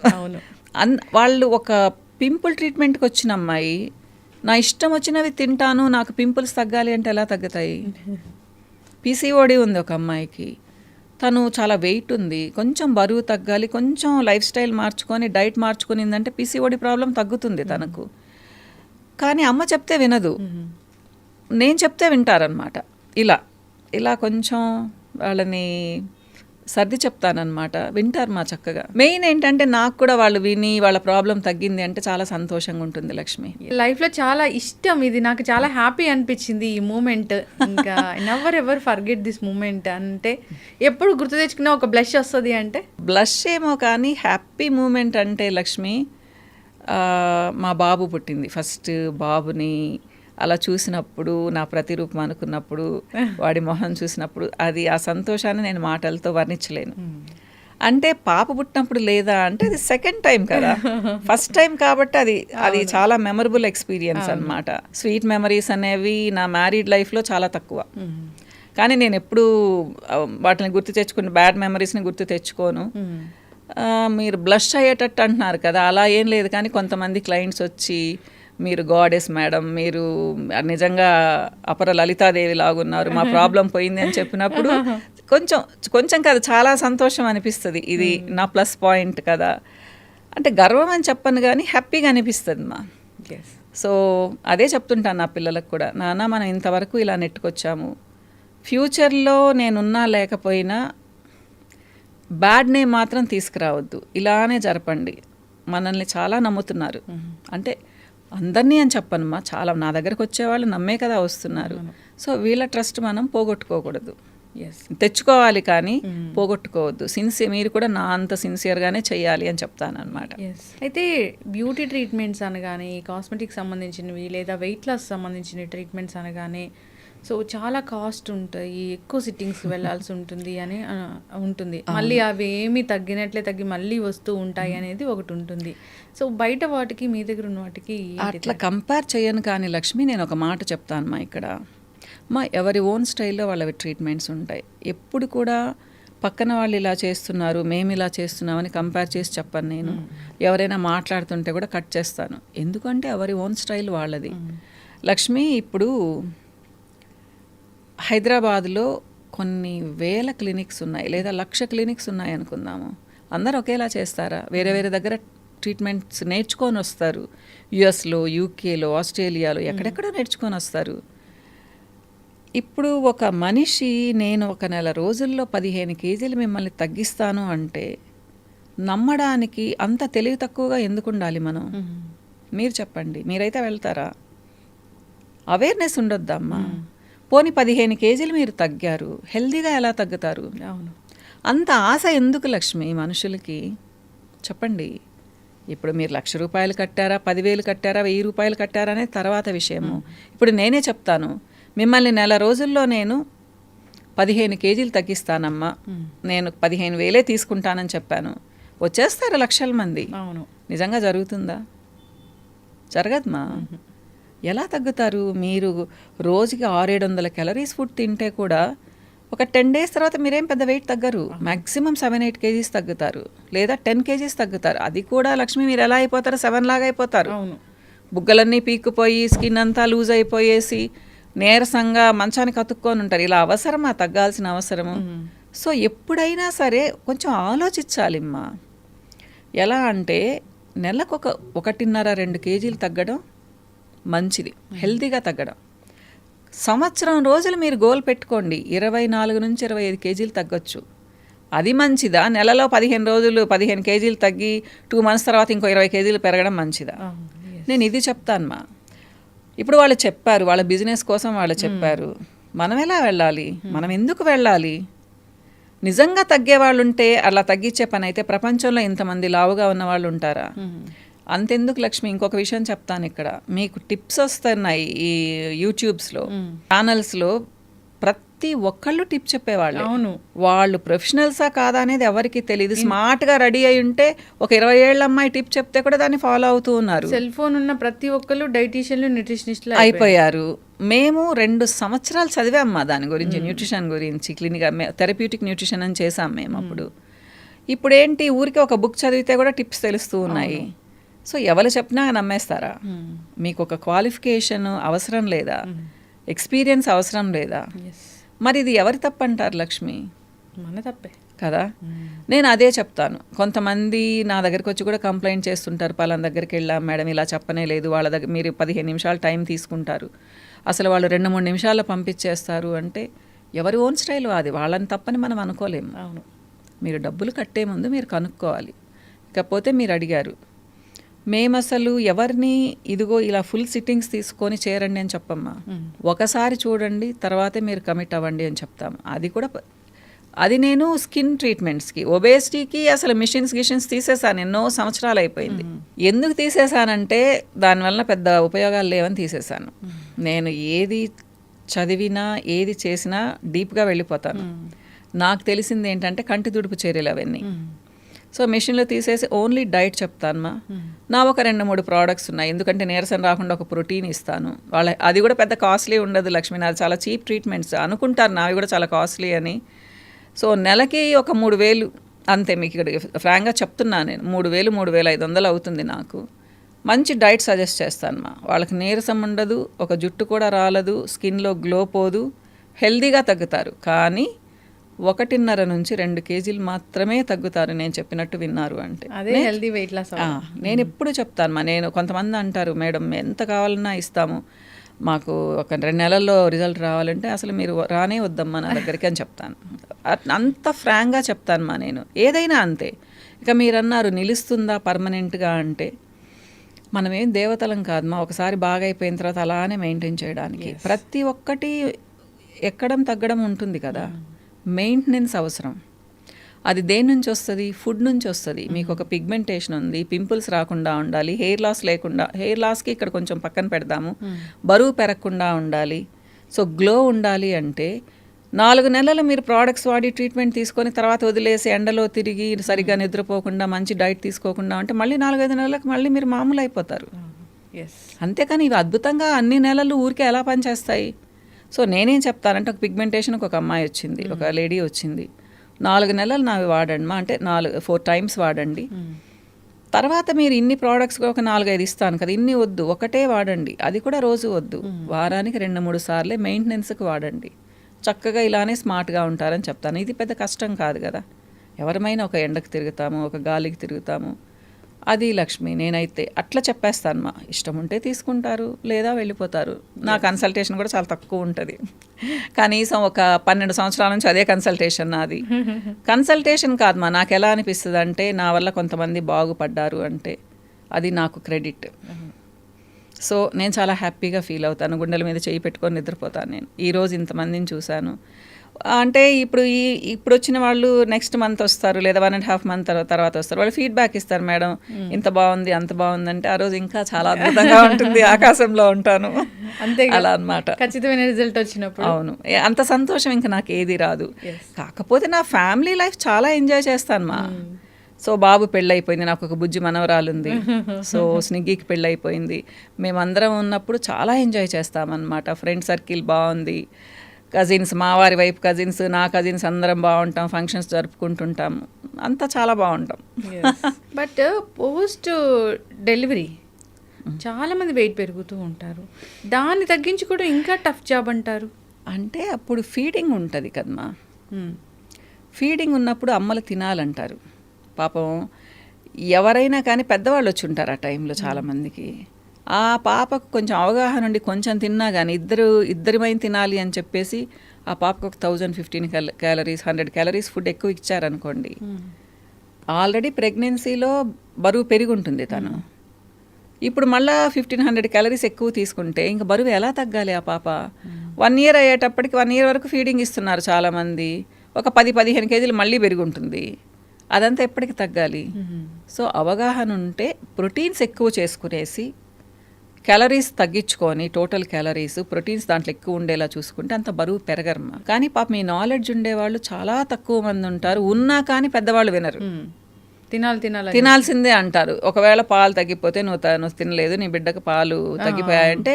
వాళ్ళు ఒక పింపుల్ ట్రీట్మెంట్కి వచ్చిన అమ్మాయి, నా ఇష్టం వచ్చినవి తింటాను, నాకు పింపుల్స్ తగ్గాలి అంటే ఎలా తగ్గుతాయి? పీసీఓడి ఉంది ఒక అమ్మాయికి, తను చాలా వెయిట్ ఉంది, కొంచెం బరువు తగ్గాలి, కొంచెం లైఫ్ స్టైల్ మార్చుకొని డైట్ మార్చుకునిందంటే పీసీఓడి ప్రాబ్లం తగ్గుతుంది తనకు. కానీ అమ్మ చెప్తే వినదు, నేను చెప్తే వింటారనమాట. ఇలా ఇలా కొంచెం వాళ్ళని సర్ది చెప్తానన్నమాట. వింటారు మా చక్కగా. మెయిన్ ఏంటంటే నాకు కూడా వాళ్ళు విని వాళ్ళ ప్రాబ్లం తగ్గింది అంటే చాలా సంతోషంగా ఉంటుంది లక్ష్మి. లైఫ్లో చాలా ఇష్టం ఇది, నాకు చాలా హ్యాపీ అనిపించింది ఈ మూమెంట్. ఇంకా never ever forget this moment. అంటే ఎప్పుడు గుర్తు తెచ్చుకున్నా ఒక బ్లష్ వస్తుంది. అంటే బ్లష్ ఏమో కానీ హ్యాపీ మూమెంట్ అంటే లక్ష్మి, మా బాబు పుట్టింది. ఫస్ట్ బాబుని అలా చూసినప్పుడు, నా ప్రతిరూపం అనుకున్నప్పుడు, వాడి మొహం చూసినప్పుడు, అది ఆ సంతోషాన్ని నేను మాటలతో వర్ణించలేను. అంటే పాప పుట్టినప్పుడు లేదా అంటే అది సెకండ్ టైం కదా, ఫస్ట్ టైం కాబట్టి అది చాలా మెమరబుల్ ఎక్స్పీరియన్స్ అన్నమాట. స్వీట్ మెమరీస్ అనేవి నా మ్యారీడ్ లైఫ్లో చాలా తక్కువ. కానీ నేను ఎప్పుడూ వాటిని గుర్తు తెచ్చుకుని బ్యాడ్ మెమరీస్ని గుర్తు తెచ్చుకోను. మీరు బ్లష్ అయ్యేటట్టు అంటున్నారు కదా, అలా ఏం లేదు. కానీ కొంతమంది క్లయింట్స్ వచ్చి, మీరు గాడెస్ మేడం, మీరు నిజంగా అపర లలితాదేవి లాగున్నారు, మా ప్రాబ్లం పోయింది అని చెప్పినప్పుడు కొంచెం కదా చాలా సంతోషం అనిపిస్తుంది. ఇది నా ప్లస్ పాయింట్ కదా. అంటే గర్వం అని చెప్పను కానీ హ్యాపీగా అనిపిస్తుంది మా. సో అదే చెప్తుంటాను నా పిల్లలకు కూడా, నాన్న మనం ఇంతవరకు ఇలా నెట్టుకొచ్చాము, ఫ్యూచర్లో నేనున్నా లేకపోయినా బ్యాడ్ నేమ్ మాత్రం తీసుకురావద్దు, ఇలానే జరపండి. మనల్ని చాలా నమ్ముతున్నారు. అంటే అందరినీ అని చెప్పనమ్మా, చాలా నా దగ్గరకు వచ్చేవాళ్ళు నమ్మే కదా వస్తున్నారు. సో వీళ్ళ ట్రస్ట్ మనం పోగొట్టుకోకూడదు, తెచ్చుకోవాలి కానీ పోగొట్టుకోవద్దు. మీరు కూడా నా అంత సిన్సియర్గానే చెయ్యాలి అని చెప్తాను అనమాట. అయితే బ్యూటీ ట్రీట్మెంట్స్ అనగానే, కాస్మెటిక్ సంబంధించినవి లేదా వెయిట్ లాస్ సంబంధించిన ట్రీట్మెంట్స్ అనగానే సో చాలా కాస్ట్ ఉంటాయి, ఎక్కువ సిట్టింగ్స్ వెళ్ళాల్సి ఉంటుంది అని ఉంటుంది. మళ్ళీ అవి ఏమి తగ్గినట్లే తగ్గి మళ్ళీ వస్తూ ఉంటాయి అనేది ఒకటి ఉంటుంది. సో బయట వాటికి మీ దగ్గర ఉన్న వాటికి అట్లా కంపేర్ చేయను. కానీ లక్ష్మి, నేను ఒక మాట చెప్తాను మా, ఇక్కడ మా ఎవరి ఓన్ స్టైల్లో వాళ్ళవి ట్రీట్మెంట్స్ ఉంటాయి. ఎప్పుడు కూడా పక్కన వాళ్ళు ఇలా చేస్తున్నారు, మేము ఇలా చేస్తున్నామని కంపేర్ చేసి చెప్పను నేను. ఎవరైనా మాట్లాడుతుంటే కూడా కట్ చేస్తాను, ఎందుకంటే ఎవరి ఓన్ స్టైల్ వాళ్ళది. లక్ష్మి, ఇప్పుడు హైదరాబాద్లో కొన్ని వేల క్లినిక్స్ ఉన్నాయి, లేదా 1,00,000 క్లినిక్స్ ఉన్నాయి అనుకుందాము. అందరూ ఒకేలా చేస్తారా? వేరే వేరే దగ్గర ట్రీట్మెంట్స్ నేర్చుకొని వస్తారు. యుఎస్లో, యూకేలో, ఆస్ట్రేలియాలో, ఎక్కడెక్కడో నేర్చుకొని వస్తారు. ఇప్పుడు ఒక మనిషి నేను ఒక నెల రోజుల్లో 15 కేజీలు మిమ్మల్ని తగ్గిస్తాను అంటే నమ్మడానికి అంత తెలివి తక్కువగా ఎందుకు ఉండాలి మనం? మీరు చెప్పండి, మీరైతే వెళ్తారా? అవేర్నెస్ ఉండొద్దమ్మా. పోనీ 15 కేజీలు మీరు తగ్గారు, హెల్దీగా ఎలా తగ్గుతారు? అవును, అంత ఆశ ఎందుకు లక్ష్మి మనుషులకి? చెప్పండి. ఇప్పుడు మీరు 1,00,000 రూపాయలు కట్టారా, 10,000 కట్టారా, 1,000 రూపాయలు కట్టారా అనేది తర్వాత విషయము. ఇప్పుడు నేనే చెప్తాను, మిమ్మల్ని నెల రోజుల్లో నేను 15 కేజీలు తగ్గిస్తానమ్మా, నేను 15,000 తీసుకుంటానని చెప్పాను. వచ్చేస్తారు లక్షల మంది. అవును, నిజంగా జరుగుతుందా? జరగదమ్మా. ఎలా తగ్గుతారు? మీరు రోజుకి 600-700 క్యాలరీస్ ఫుడ్ తింటే కూడా ఒక 10 days తర్వాత మీరేం పెద్ద వెయిట్ తగ్గరు. మ్యాక్సిమం 7-8 కేజీస్ తగ్గుతారు, లేదా 10 కేజీస్ తగ్గుతారు. అది కూడా లక్ష్మి మీరు ఎలా అయిపోతారు? 7 లాగా అయిపోతారు. బుగ్గలన్నీ పీక్కుపోయి, స్కిన్ అంతా లూజ్ అయిపోయేసి, నీరసంగా మంచానికి అతుక్కొని ఉంటారు. ఇలా అవసరమా? తగ్గాల్సిన అవసరము. సో ఎప్పుడైనా సరే కొంచెం ఆలోచించాలిమ్మా. ఎలా అంటే నెలకు 1.5-2 కేజీలు తగ్గడం మంచిది, హెల్తీగా తగ్గడం. సంవత్సరం రోజులు మీరు గోల్ పెట్టుకోండి, 24 నుంచి 25 కేజీలు తగ్గొచ్చు. అది మంచిదా? నెలలో 15 రోజులు 15 కేజీలు తగ్గి 2 months తర్వాత ఇంకో 20 కేజీలు పెరగడం మంచిదా? నేను ఇది చెప్తాను మా. ఇప్పుడు వాళ్ళు చెప్పారు, వాళ్ళ బిజినెస్ కోసం వాళ్ళు చెప్పారు. మనం ఎలా వెళ్ళాలి? మనం ఎందుకు వెళ్ళాలి? నిజంగా తగ్గే వాళ్ళు ఉంటే, అలా తగ్గించే పని అయితే ప్రపంచంలో ఇంతమంది లావుగా ఉన్న వాళ్ళు ఉంటారా? అంతెందుకు లక్ష్మి, ఇంకొక విషయం చెప్తాను. ఇక్కడ మీకు టిప్స్ వస్తున్నాయి ఈ యూట్యూబ్స్లో, ఛానల్స్లో. ప్రతి ఒక్కళ్ళు టిప్ చెప్పేవాళ్ళు. అవును, వాళ్ళు ప్రొఫెషనల్సా కాదా అనేది ఎవరికి తెలియదు. స్మార్ట్గా రెడీ అయి ఉంటే ఒక 20 ఏళ్ళ అమ్మాయి టిప్ చెప్తే కూడా దాన్ని ఫాలో అవుతూ ఉన్నారు. సెల్ ఫోన్ ఉన్న ప్రతి ఒక్కళ్ళు డైటీషియన్లు, న్యూట్రిషనిస్టులు అయిపోయారు. మేము 2 సంవత్సరాలు చదివామ్మా దాని గురించి, న్యూట్రిషన్ గురించి. థెరప్యూటిక్ న్యూట్రిషన్ అని చేసాం మేము అప్పుడు. ఇప్పుడు ఏంటి, ఊరికి ఒక బుక్ చదివితే కూడా టిప్స్ తెలుస్తూ ఉన్నాయి. సో ఎవరు చెప్పినా నమ్మేస్తారా? మీకు ఒక క్వాలిఫికేషన్ అవసరం లేదా? ఎక్స్పీరియన్స్ అవసరం లేదా? మరి ఇది ఎవరి తప్పు అంటారు లక్ష్మి? మన తప్పే కదా. నేను అదే చెప్తాను. కొంతమంది నా దగ్గరికి వచ్చి కూడా కంప్లైంట్ చేస్తుంటారు, పలానా దగ్గరికి వెళ్ళాం మేడం, ఇలా చెప్పనే లేదు, వాళ్ళ దగ్గర మీరు 15 నిమిషాలు టైం తీసుకుంటారు, అసలు వాళ్ళు 2-3 నిమిషాల్లో పంపించేస్తారు అంటే ఎవరి ఓన్ స్టైల్ అది, వాళ్ళని తప్పని మనం అనుకోలేము. అవును. మీరు డబ్బులు కట్టే ముందు మీరు కనుక్కోవాలి. ఇకపోతే మీరు అడిగారు, మేము అసలు ఎవరిని ఇదిగో ఇలా ఫుల్ సిట్టింగ్స్ తీసుకొని చేరండి అని చెప్పమ్మా. ఒకసారి చూడండి, తర్వాతే మీరు కమిట్ అవ్వండి అని చెప్తాము. అది కూడా అది నేను స్కిన్ ట్రీట్మెంట్స్కి, ఒబేసిటీకి అసలు మిషన్స్ తీసేసాను, ఎన్నో సంవత్సరాలు అయిపోయింది. ఎందుకు తీసేసానంటే దానివల్ల పెద్ద ఉపయోగాలు లేవని తీసేసాను. నేను ఏది చదివినా ఏది చేసినా డీప్గా వెళ్ళిపోతాను. నాకు తెలిసింది ఏంటంటే కంటి తుడుపు చర్యలు అవన్నీ. సో మిషన్లో తీసేసి ఓన్లీ డైట్ చెప్తానమ్మా. నా ఒక 2-3 ప్రోడక్ట్స్ ఉన్నాయి, ఎందుకంటే నీరసం రాకుండా ఒక ప్రోటీన్ ఇస్తాను. అది కూడా పెద్ద కాస్ట్లీ ఉండదు లక్ష్మి, నాది చాలా చీప్ ట్రీట్మెంట్స్ అనుకుంటారు, నావి కూడా చాలా కాస్ట్లీ అని. సో నెలకి ఒక 3,000 అంతే, మీకు ఇక్కడ ఫ్రాంక్గా చెప్తున్నాను నేను. 3,000-3,500 అవుతుంది నాకు. మంచి డైట్ సజెస్ట్ చేస్తానమ్మా. వాళ్ళకి నీరసం ఉండదు, ఒక జుట్టు కూడా రాలదు, స్కిన్లో గ్లో పోదు, హెల్దీగా తగ్గుతారు. కానీ 1.5 నుంచి 2 కేజీలు మాత్రమే తగ్గుతారు, నేను చెప్పినట్టు విన్నారు అంటే. అదే హెల్దీ వెయిట్ లాస్. నేను ఎప్పుడు చెప్తాను, నేను కొంతమంది అంటారు మేడం ఎంత కావాలన్నా ఇస్తాము, మాకు ఒక 2 నెలల్లో రిజల్ట్ రావాలంటే అసలు మీరు రానే వద్దమ్మా నా దగ్గరికి అని చెప్తాను. అంత ఫ్రాంక్గా చెప్తానమ్మా నేను, ఏదైనా అంతే. ఇక మీరు అన్నారు నిలుస్తుందా పర్మనెంట్గా అంటే, మనమేం దేవతలం కాదమ్మా, ఒకసారి బాగా అయిపోయిన తర్వాత అలానే మెయింటైన్ చేయడానికి. ప్రతి ఒక్కటి ఎక్కడం తగ్గడం ఉంటుంది కదా, మెయింటెనెన్స్ అవసరం. అది దేని నుంచి వస్తుంది? ఫుడ్ నుంచి వస్తుంది. మీకు ఒక పిగ్మెంటేషన్ ఉంది, పింపుల్స్ రాకుండా ఉండాలి, హెయిర్ లాస్ లేకుండా, హెయిర్ లాస్కి ఇక్కడ కొంచెం పక్కన పెడదాము, బరువు పెరగకుండా ఉండాలి, సో గ్లో ఉండాలి అంటే 4 నెలలు మీరు ప్రోడక్ట్స్ వాడి ట్రీట్మెంట్ తీసుకొని తర్వాత వదిలేసి ఎండలో తిరిగి సరిగ్గా నిద్రపోకుండా మంచి డైట్ తీసుకోకుండా అంటే మళ్ళీ 4-5 నెలలకు మళ్ళీ మీరు మామూలు అయిపోతారు. అంతేకాని ఇవి అద్భుతంగా అన్ని నెలలు ఊరికే ఎలా పనిచేస్తాయి? సో నేనేం చెప్తానంటే, ఒక పిగ్మెంటేషన్కి ఒక అమ్మాయి వచ్చింది, ఒక లేడీ వచ్చింది, 4 నెలలు నావి వాడండి మా అంటే 4 టైమ్స్ వాడండి, తర్వాత మీరు ఇన్ని ప్రోడక్ట్స్ ఒక 4-5 ఇస్తాను కదా, ఇన్ని వద్దు, ఒకటే వాడండి, అది కూడా రోజు వద్దు, వారానికి 2-3 సార్లే మెయింటెనెన్స్కి వాడండి, చక్కగా ఇలానే స్మార్ట్గా ఉంటారని చెప్తాను. ఇది పెద్ద కష్టం కాదు కదా, ఎవరమైనా ఒక ఎండకు తిరుగుతాము, ఒక గాలికి తిరుగుతాము. అది లక్ష్మి, నేనైతే అట్లా చెప్పేస్తాను మా, ఇష్టం ఉంటే తీసుకుంటారు లేదా వెళ్ళిపోతారు. నా కన్సల్టేషన్ కూడా చాలా తక్కువ ఉంటుంది, కనీసం ఒక 12 సంవత్సరాల నుంచి అదే కన్సల్టేషన్ నాది. కన్సల్టేషన్ కాదు మా, నాకు ఎలా అనిపిస్తుంది అంటే నా వల్ల కొంతమంది బాగుపడ్డారు అంటే అది నాకు క్రెడిట్. సో నేను చాలా హ్యాపీగా ఫీల్ అవుతాను, గుండెల మీద చేయి పెట్టుకొని నిద్రపోతాను నేను. ఈరోజు ఇంతమందిని చూశాను అంటే, ఇప్పుడు వచ్చిన వాళ్ళు నెక్స్ట్ మంత్ వస్తారు లేదా 1.5 మంత్ తర్వాత వస్తారు, వాళ్ళు ఫీడ్బ్యాక్ ఇస్తారు, మేడం ఇంత బాగుంది అంత బాగుంది అంటే ఆ రోజు ఇంకా చాలా అద్భుతంగా ఉంటుంది, ఆకాశంలో ఉంటాను అంతే, అలా అన్నమాట. ఖచ్చితమైన రిజల్ట్ వచ్చినప్పుడు అవును, అంత సంతోషం ఇంకా నాకు ఏది రాదు. కాకపోతే నా ఫ్యామిలీ లైఫ్ చాలా ఎంజాయ్ చేస్తాను మా. సో బాబు పెళ్ళైపోయింది, నాకు ఒక బుజ్జి మనవరాలు ఉంది, సో స్నిగ్గికి పెళ్ళైపోయింది, మేమందరం ఉన్నప్పుడు చాలా ఎంజాయ్ చేస్తామన్నమాట. ఫ్రెండ్ సర్కిల్ బాగుంది, కజిన్స్, మా వారి వైపు కజిన్స్, నా కజిన్స్ అందరం బాగుంటాం, ఫంక్షన్స్ జరుపుకుంటుంటాం, అంతా చాలా బాగుంటాం. బట్ పోస్ట్ డెలివరీ చాలామంది వెయిట్ పెరుగుతూ ఉంటారు, దాన్ని తగ్గించి కూడా ఇంకా టఫ్ జాబ్ అంటారు. అంటే అప్పుడు ఫీడింగ్ ఉంటుంది కదమ్మా, ఫీడింగ్ ఉన్నప్పుడు అమ్మలు తినాలంటారు. పాపం ఎవరైనా కానీ పెద్దవాళ్ళు వచ్చి ఉంటారు ఆ టైంలో చాలామందికి. ఆ పాపకు కొంచెం అవగాహన ఉండి కొంచెం తిన్నా కానీ ఇద్దరిమైనా తినాలి అని చెప్పేసి ఆ పాపకు ఒక 1015 క్యాలరీస్ 100 క్యాలరీస్ ఫుడ్ ఎక్కువ ఇచ్చారనుకోండి, ఆల్రెడీ ప్రెగ్నెన్సీలో బరువు పెరిగి ఉంటుంది తను. ఇప్పుడు మళ్ళీ 1500 క్యాలరీస్ ఎక్కువ తీసుకుంటే ఇంకా బరువు ఎలా తగ్గాలి ఆ పాప? 1 ఇయర్ అయ్యేటప్పటికి 1 ఇయర్ వరకు ఫీడింగ్ ఇస్తున్నారు చాలామంది, ఒక 10-15 కేజీలు మళ్ళీ పెరిగి ఉంటుంది, అదంతా ఎప్పటికి తగ్గాలి? సో అవగాహన ఉంటే ప్రోటీన్స్ ఎక్కువ చేసుకునేసి క్యాలరీస్ తగ్గించుకొని, టోటల్ క్యాలరీస్ ప్రోటీన్స్ దాంట్లో ఎక్కువ ఉండేలా చూసుకుంటే అంత బరువు పెరగరమ్మా. కానీ పాప మీ నాలెడ్జ్ ఉండేవాళ్ళు చాలా తక్కువ మంది ఉంటారు, ఉన్నా కానీ పెద్దవాళ్ళు వినరు, తినాల్సిందే అంటారు. ఒకవేళ పాలు తగ్గిపోతే నువ్వు తినలేదు, నీ బిడ్డకు పాలు తగ్గిపోయాయంటే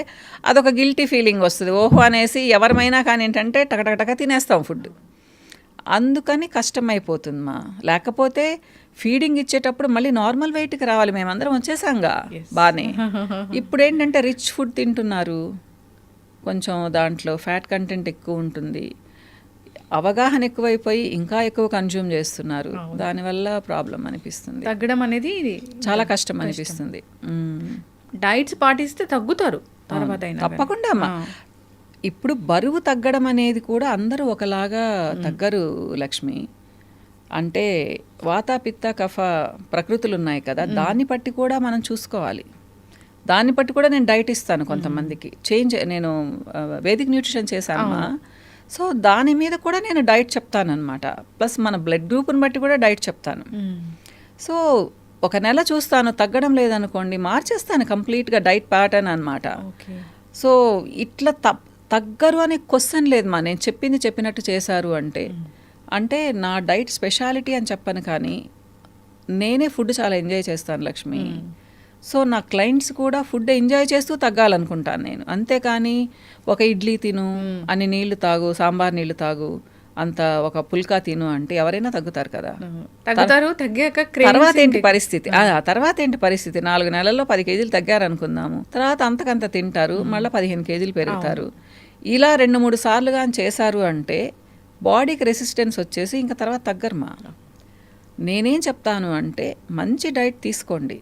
అదొక గిల్టీ ఫీలింగ్ వస్తుంది. ఓహో అనేసి ఎవరమైనా కానీ ఏంటంటే టకటక తినేస్తాం ఫుడ్, అందుకని కష్టమైపోతుందమ్మా. లేకపోతే ఫీడింగ్ ఇచ్చేటప్పుడు మళ్ళీ నార్మల్ వెయిట్కి రావాలి, మేమందరం వచ్చేసాంగా బాగానే. ఇప్పుడు ఏంటంటే రిచ్ ఫుడ్ తింటున్నారు, కొంచెం దాంట్లో ఫ్యాట్ కంటెంట్ ఎక్కువ ఉంటుంది, అవగాహన ఎక్కువైపోయి ఇంకా ఎక్కువ కన్జ్యూమ్ చేస్తున్నారు, దానివల్ల ప్రాబ్లం అనిపిస్తుంది, తగ్గడం అనేది చాలా కష్టం అనిపిస్తుంది. డైట్స్ పాటిస్తే తగ్గుతారు తర్వాత, తప్పకుండా అమ్మా. ఇప్పుడు బరువు తగ్గడం అనేది కూడా అందరూ ఒకలాగా తగ్గరు లక్ష్మి. అంటే వాత పిత్త కఫ ప్రకృతులు ఉన్నాయి కదా, దాన్ని బట్టి కూడా మనం చూసుకోవాలి. దాన్ని బట్టి కూడా నేను డైట్ ఇస్తాను కొంతమందికి. నేను వేదిక్ న్యూట్రిషన్ చేశానమ్మా. సో దాని మీద కూడా నేను డైట్ చెప్తాను అనమాట. ప్లస్ మన బ్లడ్ గ్రూప్ని బట్టి కూడా డైట్ చెప్తాను. సో ఒక నెల చూస్తాను, తగ్గడం లేదనుకోండి మార్చేస్తాను కంప్లీట్గా డైట్ ప్యాటర్న్ అనమాట. సో ఇట్లా తగ్గరు అనే క్వశ్చన్ లేదు మా, నేను చెప్పింది చెప్పినట్టు చేశారు అంటే. అంటే నా డైట్ స్పెషాలిటీ అని చెప్పను, కానీ నేనే ఫుడ్ చాలా ఎంజాయ్ చేస్తాను లక్ష్మి. సో నా క్లయింట్స్ కూడా ఫుడ్ ఎంజాయ్ చేస్తూ తగ్గాలనుకుంటాను నేను. అంతేకాని ఒక ఇడ్లీ తిను, అన్ని నీళ్లు తాగు, సాంబార్ నీళ్లు తాగు, అంత ఒక పుల్కా తిను అంటే ఎవరైనా తగ్గుతారు కదా. తర్వాత ఏంటి పరిస్థితి? తర్వాత ఏంటి పరిస్థితి? 4 నెలల్లో 10 కేజీలు తగ్గారనుకుందాము, తర్వాత అంతకంత తింటారు, మళ్ళీ 15 కేజీలు పెరుగుతారు. ఇలా 2-3 సార్లు కానీ చేశారు అంటే బాడీకి రెసిస్టెన్స్ వచ్చేసి ఇంకా తర్వాత తగ్గరమా. నేనేం చెప్తాను అంటే మంచి డైట్ తీసుకోండి.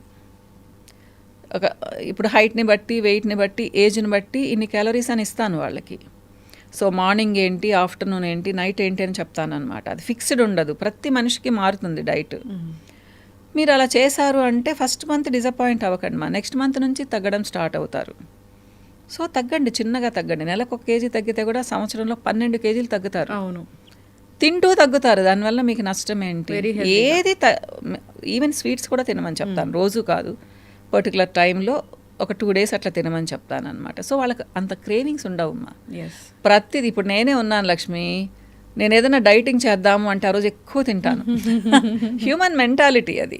ఇప్పుడు హైట్ని బట్టి, వెయిట్ని బట్టి, ఏజ్ని బట్టి ఇన్ని క్యాలరీస్ అని ఇస్తాను వాళ్ళకి. సో మార్నింగ్ ఏంటి, ఆఫ్టర్నూన్ ఏంటి, నైట్ ఏంటి అని చెప్తాను అనమాట. అది ఫిక్స్డ్ ఉండదు, ప్రతి మనిషికి మారుతుంది డైట్. మీరు అలా చేశారు అంటే ఫస్ట్ మంత్ డిసప్పాయింట్ అవ్వకండి మా, నెక్స్ట్ మంత్ నుంచి తగ్గడం స్టార్ట్ అవుతారు. సో తగ్గండి, చిన్నగా తగ్గండి. నెలకు 1 కేజీ తగ్గితే కూడా సంవత్సరంలో 12 కేజీలు తగ్గుతారు. అవును, తింటూ తగ్గుతారు. దానివల్ల మీకు నష్టం ఏంటి? ఏది ఈవెన్ స్వీట్స్ కూడా తినమని చెప్తాను, రోజు కాదు, పర్టికులర్ టైంలో ఒక 2 డేస్ అట్లా తినమని చెప్తాను అనమాట. సో వాళ్ళకి అంత క్రేవింగ్స్ ఉండవమ్మా. ప్రతిది ఇప్పుడు నేనే ఉన్నాను లక్ష్మి, నేను ఏదైనా డైటింగ్ చేద్దాము అంటే ఆ రోజు ఎక్కువ తింటాను. హ్యూమన్ మెంటాలిటీ అది.